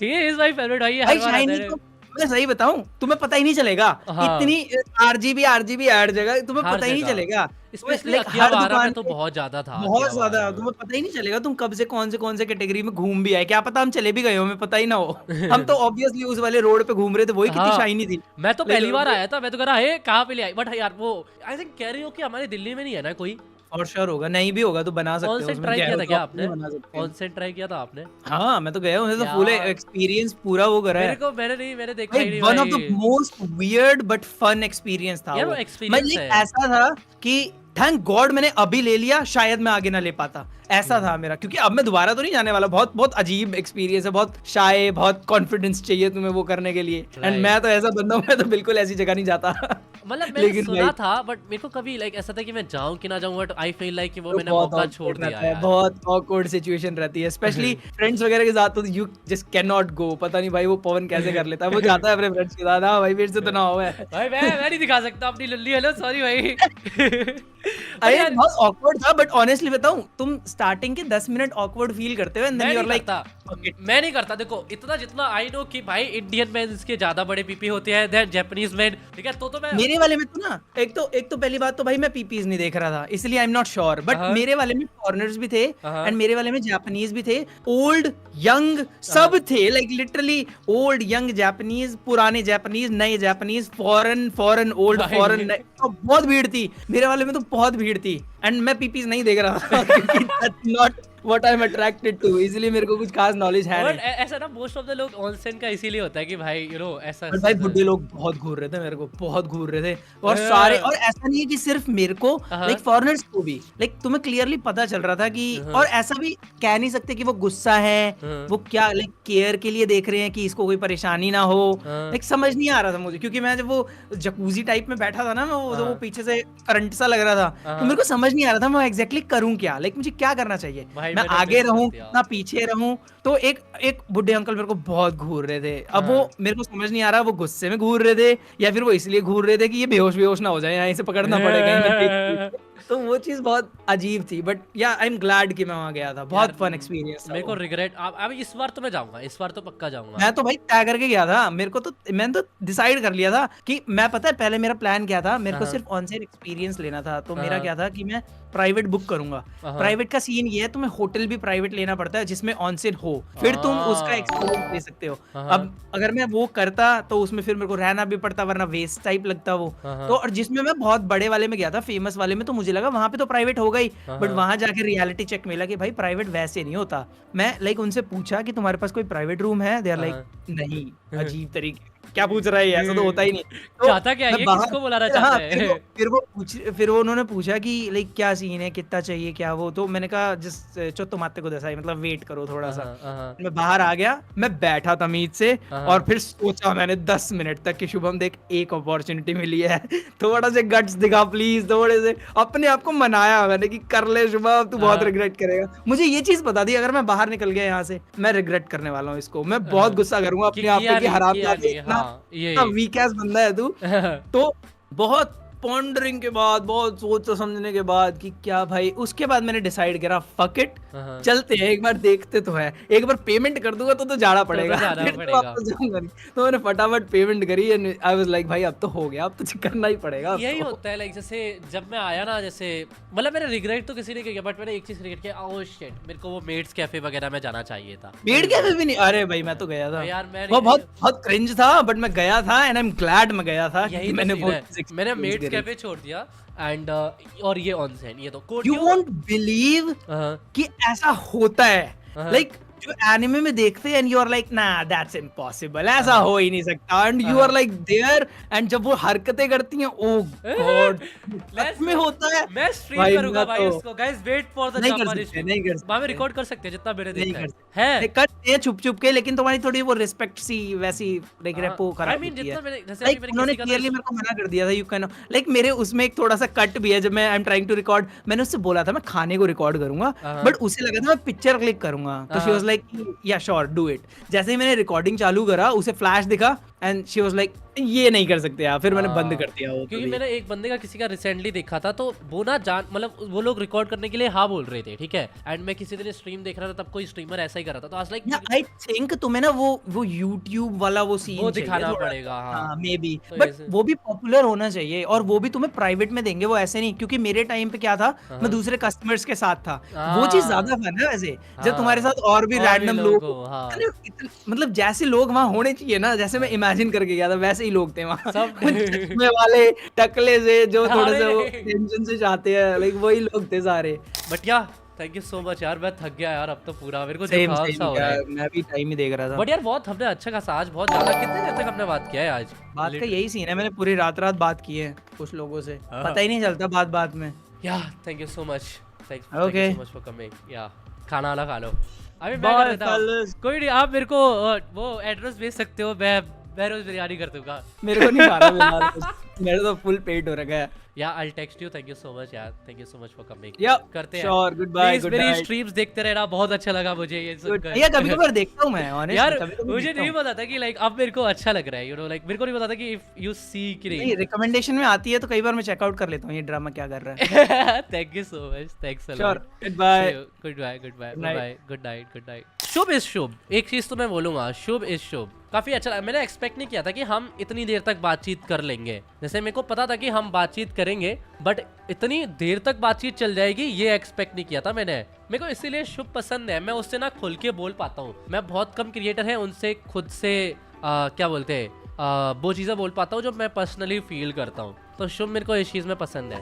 ये इज माय फेवरेट भाई, ये भाई हर बार आता शाइनी है। तो मैं सही बताऊं तुम्हें पता ही नहीं चलेगा। हाँ इतनी आरजीबी हर जगह तुम्हें हर पता ही नहीं जगह, चलेगा। स्पेशली लाइक हर अकिहाबारा में दुकान तो पे बहुत ज्यादा था। बहुत अकिहाबारा ज्यादा, में तुम्हें पता ही नहीं चलेगा तुम कब से कौन से कैटेगरी में घूम भी आए, क्या पता हम चले भी गए हो हमें पता ही ना हो। हम तो ऑब्वियसली उस वाले रोड पे घूम रहे थे, वही कितनी हाँ शाइनी थी। मैं तो पहली बार लेकिन आया था, मैं तो कह रहा है कहाँ पे ले आई, बट यार वो आई थिंक कह रही हो कि हमारे दिल्ली में नहीं है ना कोई। और श्योर होगा, नहीं भी होगा तो बना सकते हो, ऑनसेट उसमें ट्राई क्या किया है, था तो क्या आप आपने? भी बना सकते हैं। ऑनसेट ट्राई किया था आपने? हाँ मैं तो गया हूँ, मैंने तो फुल यार एक्सपीरियंस पूरा वो करा है मैंने नहीं, मैंने देखा भाई। ही नहीं वन ऑफ द भाई। Most weird but fun experience था यार वो वो। एक्सपीरियंस मतलब है। ऐसा था कि थैंक गॉड मैंने अभी ले लिया, शायद मैं आगे ना ले पाता, ऐसा था मेरा। क्योंकि अब मैं दोबारा तो नहीं जाने वाला। बहुत बहुत अजीब एक्सपीरियंस है, बहुत शाय, बहुत कॉन्फिडेंस चाहिए तुम्हें वो करने के लिए। And Right. मैं तो ऐसा बंदा हूँ, मैं तो बिल्कुल ऐसी जगह नहीं जाता। मतलब मैंने लेकिन सुना भाई था बट मेरे को कभी लाइक ऐसा था कि मैं जाऊं कि ना जाऊं, बट आई फील लाइक कि वो तो मैंने बहुत मौका awkward छोड़ दिया रहता है, यार। बहुत ऑकवर्ड सिचुएशन रहती है, स्पेशली फ्रेंड्स वगैरह के साथ। तो you just can not go. पता नहीं भाई वो पवन कैसे कर लेता है, वो जाता है अपने फ्रेंड्स के साथ। हाँ भाई मेरे से तो ना हुआ है। भाई मैं नहीं दिखा सकता अपनी लल्ली, हेलो सॉरी भाई। But अरे यार बहुत ऑकवर्ड था, बट ऑनेस्टली बताऊं, तुम स्टार्टिंग के 10 मिनट ऑकवर्ड फील करते हो एंड देन मैं यू आर नहीं लाइक करता, मैं नहीं करता। देखो इतना जितना आई नो कि भाई इंडियन मेंस के ज्यादा बड़े पीपी होते हैं देन जापानीज मेन, ठीक है? तो मैं मेरे वाले में तो ना एक तो पहली बात तो भाई मैं पीपीज नहीं देख रहा था, इसलिए I am not sure. But हाँ। मेरे वाले में फॉरेनर्स भी थे हाँ। एंड मेरे वाले में जापानीज भी थे, ओल्ड यंग सब थे, like literally old young Japanese, पुराने जापानीज, नए जापानीज, फॉरेन ओल्ड भाई। फॉरेन, तो बहुत भीड़ थी मेरे वाले में, तो बहुत भीड़ थी। एंड मैं पीपीज नहीं देख रहा था क्योंकि that's not what I am attracted to, इसलिए मेरे को कुछ खास नॉलेज है और नहीं। ऐसा ना मोस्ट ऑफ द लोग ऑनसेन का इसीलिए होता है कि भाई यू नो ऐसा और भाई बुड्ढे लोग बहुत घूर रहे थे, मेरे को बहुत घूर रहे थे। और हाँ। सारे, और ऐसा नहीं है कि सिर्फ मेरे को, हाँ। लाइक फॉरेनर्स को भी, लाइक तुम्हें क्लियरली पता चल रहा था कि, हाँ। और ऐसा भी कह नहीं सकते कि वो गुस्सा है, हाँ। वो क्या लाइक केयर के लिए देख रहे हैं कि इसको कोई परेशानी ना हो। हाँ। लाइक समझ नहीं आ रहा था मुझे, क्योंकि मैं जब वो जकूजी टाइप में बैठा था ना, मैं वो हाँ। पीछे से करंट सा लग रहा था, तो हाँ। मेरे को समझ नहीं आ रहा था मैं एग्जैक्टली करूं क्या, लाइक मुझे क्या करना चाहिए। भाई मैं मैंने आगे मिस कर रहूं दिया। ना पीछे रहूं। तो एक बुढ़े अंकल मेरे को बहुत घूर रहे थे। अब वो हाँ। मेरे को समझ नहीं आ रहा वो गुस्से में घूर रहे थे या फिर वो इसलिए घूर रहे थे कि ये बेहोश ना हो जाए, यहाँ से पकड़ना पड़ेगा इन्हें देख के। तो वो चीज बहुत अजीब थी, बट या आई एम ग्लैड कि मैं वहां गया था। बहुत यार, फन एक्सपीरियंस था मेरे को वो। रिग्रेट अब इस बार तो मैं जाऊंगा, इस बार तो पक्का जाऊंगा। मैं तो भाई तय करके गया था, मेरे को तो मैंने तो डिसाइड कर लिया था कि मैं, पता है पहले मेरा प्लान क्या था, मेरे को हाँ। सिर्फ ऑनसाइट एक्सपीरियंस लेना था। तो मेरा हाँ। क्या था कि मैं प्राइवेट बुक करूंगा। हाँ। प्राइवेट का सीन ये है, तुम्हें होटल भी प्राइवेट लेना पड़ता है जिसमें ऑनसेट हो, फिर तुम उसका हाँ। एक्सपीरियंस ले सकते हो। हाँ। अब अगर मैं वो करता तो उसमें फिर मेरे को रहना भी पड़ता, वरना वेस्ट टाइप लगता वो। हाँ। तो और जिसमें मैं बहुत बड़े वाले में गया था, फेमस वाले में, तो मुझे लगा वहां पे तो प्राइवेट होगा ही, बट हाँ। वहां जाके रियलिटी चेक मिला कि भाई प्राइवेट वैसे नहीं होता। मैं लाइक उनसे पूछा कि तुम्हारे पास कोई प्राइवेट रूम है, दे आर लाइक नहीं। अजीब तरीके, क्या पूछ रहा है ये, ऐसा तो होता ही नहीं। तो चाहता क्या है मैं ये, बाहर- किसको बुलाना हाँ, चाहता है? फिर वो उन्होंने पूछा कि लाइक क्या सीन है, कितना चाहिए, क्या वो। तो मैंने कहा जस्ट चोत्तो मात्ते को दसाई, मतलब वेट करो थोड़ा सा। हाँ। मैं बाहर आ गया, मैं बैठा तमीज से, हाँ। और फिर सोचा मैंने 10 मिनट तक कि शुभम देख एक अपॉर्चुनिटी मिली है, थोड़ा से गट्स दिखा प्लीज, थोड़े से अपने आप को मनाया मैंने कि कर ले शुभम, तू बहुत हाँ। रिग्रेट करेगा। मुझे ये चीज बता दी, अगर मैं बाहर निकल गया यहाँ से, मैं रिग्रेट करने वाला हूँ इसको। मैं बहुत गुस्सा करूंगा अपने आप पे कि हरामजादे, इतना ये वीक एस बंदा है तू। तो बहुत पॉन्डरिंग के बाद, बहुत सोच समझने के बाद कि क्या भाई, उसके बाद मैंने डिसाइड करा फक इट, चलते हैं एक बार, देखते तो है, एक बार पेमेंट कर दूंगा तो जाना पड़ेगा, फिर तो वापस जाऊंगा नहीं। तो मैंने फटाफट पेमेंट करी एंड आई वाज लाइक भाई अब तो हो गया, अब तो करना ही पड़ेगा। यही होता है लाइक जैसे जब मैं आया ना, जैसे मतलब मैंने रिग्रेट तो किसी ने किया, बट मैंने एक चीज रिग्रेट किया, ओह शिट मेरे को वो मेड्स कैफे वगैरह में जाना चाहिए था। मेड कैफे भी नहीं, अरे भाई मैं तो गया था यार, मैं वो बहुत क्रिंज था, बट मैं गया था एंड आई एम ग्लैड मैं गया था। यही मैंने मेड्स कैफे छोड़ दिया एंड और ये ऑनसेन, ये तो यू वोंट बिलीव कि ऐसा होता है, लाइक जो एनिमे में देखते हैं एंड यू आर लाइक ना दैट्स इम्पॉसिबल, ऐसा हो ही नहीं सकता, and you are like there, and जब वो हरकतें करती हैं, ओह गॉड सच में होता है। मैं स्ट्रीम करूंगा भाई उसको, guys wait for the Japanese stream. नहीं कर सकते, रिकॉर्ड कर सकते हैं जितना मेरे देखा है, करते हैं छुप छुप के, लेकिन तुम्हारी थोड़ी वो रिस्पेक्ट सी वैसी लाइक रेपो खराब होती है। आई मीन जितना मैंने जैसे उन्होंने क्लियरली मेरे को मना कर दिया था, यू कैन लाइक मेरे उसमें एक थोड़ा सा कट भी है, जब मैं I am trying to record, मैंने उससे बोला था मैं खाने को रिकॉर्ड करूंगा, बट उसे लगा था मैं पिक्चर क्लिक करूंगा, तो शी वाज लाइक या श्योर डू इट। जैसे ही मैंने रिकॉर्डिंग चालू करा, उसे फ्लैश दिखा एंड शी वाज लाइक ये नहीं कर सकते आप, फिर मैंने बंद कर दिया वो। क्योंकि मैंने एक बंदे का किसी का रिसेंटली देखा था, तो वो ना जान मतलब वो लोग रिकॉर्ड करने के लिए हाँ बोल रहे थे, ठीक है, एंड मैं किसी दिन स्ट्रीम देख रहा था, तब कोई स्ट्रीमर ऐसा ही कर रहा था, तो आज लाइक आई थिंक तुम्हें ना वो YouTube वाला वो सीन वो दिखाना पड़ेगा, हां मे बी, बट वो भी पॉपुलर होना चाहिए, और वो भी तुम्हें प्राइवेट में देंगे, वो ऐसे नहीं, क्योंकि मेरे टाइम पे क्या था, मैं दूसरे कस्टमर्स के साथ था, वो चीज ज्यादा था ना वैसे, जब तुम्हारे साथ और भी रैंडम लोग, मतलब जैसे लोग वहां होने चाहिए ना, जैसे मैं इमेजिन करके गया था वैसे ही लोग थे वहां, चश्मे वाले टकले से जो थोड़े से वो टेंशन से जाते हैं, लाइक वही लोग थे सारे। बट या थैंक यू सो मच यार, मैं थक गया यार, अब तो पूरा मेरे को जुकाम सा हो रहा है, मैं भी टाइम ही देख रहा था। बट यार बहुत हमने अच्छा खासा आज बहुत ज्यादा, कितने देर तक हमने बात किया है आज? बात का यही सीन है, मैंने पूरी रात बात की है कुछ लोगों से, पता ही नहीं चलता बात में। या thank you so much, thank you so much for coming. या खाना वाला खा लो, अभी मैं कर देता हूं, कोई नहीं, आप मेरे को वो एड्रेस भेज सकते हो, मैं रोज बिरयानी कर दूंगा। मेरे को नहीं खाना मेरा तो फुल पेट हो रखा है। या I will text you, thank you so much यार, thank you so much for coming. करते हैं sure, goodbye, good night. मेरी स्ट्रीम्स देखते रहना, बहुत अच्छा लगा मुझे ये सुनकर। यार कभी-कभार देखता हूं मैं ऑनेस्टली, यार मुझे नहीं पता था कि लाइक अब मेरे को अच्छा लग रहा है, यू नो, लाइक मेरे को नहीं पता था कि इफ यू सी कि नहीं रिकमेंडेशन में आती है तो कई बार मैं चेक आउट कर लेता हूं ये ड्रामा क्या कर रहा है। Thank you so much, thanks a lot. Sure, goodbye, goodbye, goodbye, bye, good night, good night. Shubh is Shubh, एक चीज तो मैं बोलूंगा, शुभ इज शुभ काफी अच्छा लगा। मैंने एक्सपेक्ट नहीं किया था कि हम इतनी देर तक बातचीत कर लेंगे, जैसे मेरे को पता था कि हम बातचीत करेंगे, बट इतनी देर तक बातचीत चल जाएगी ये एक्सपेक्ट नहीं किया था मैंने। मेरे को इसीलिए शुभ पसंद है, मैं उससे ना खुल के बोल पाता हूँ। मैं बहुत कम क्रिएटर हैं उनसे खुद से क्या बोलते हैं वो चीज़ें बोल पाता हूँ जो मैं पर्सनली फील करता हूँ, तो शुभ मेरे को इस चीज़ में पसंद है।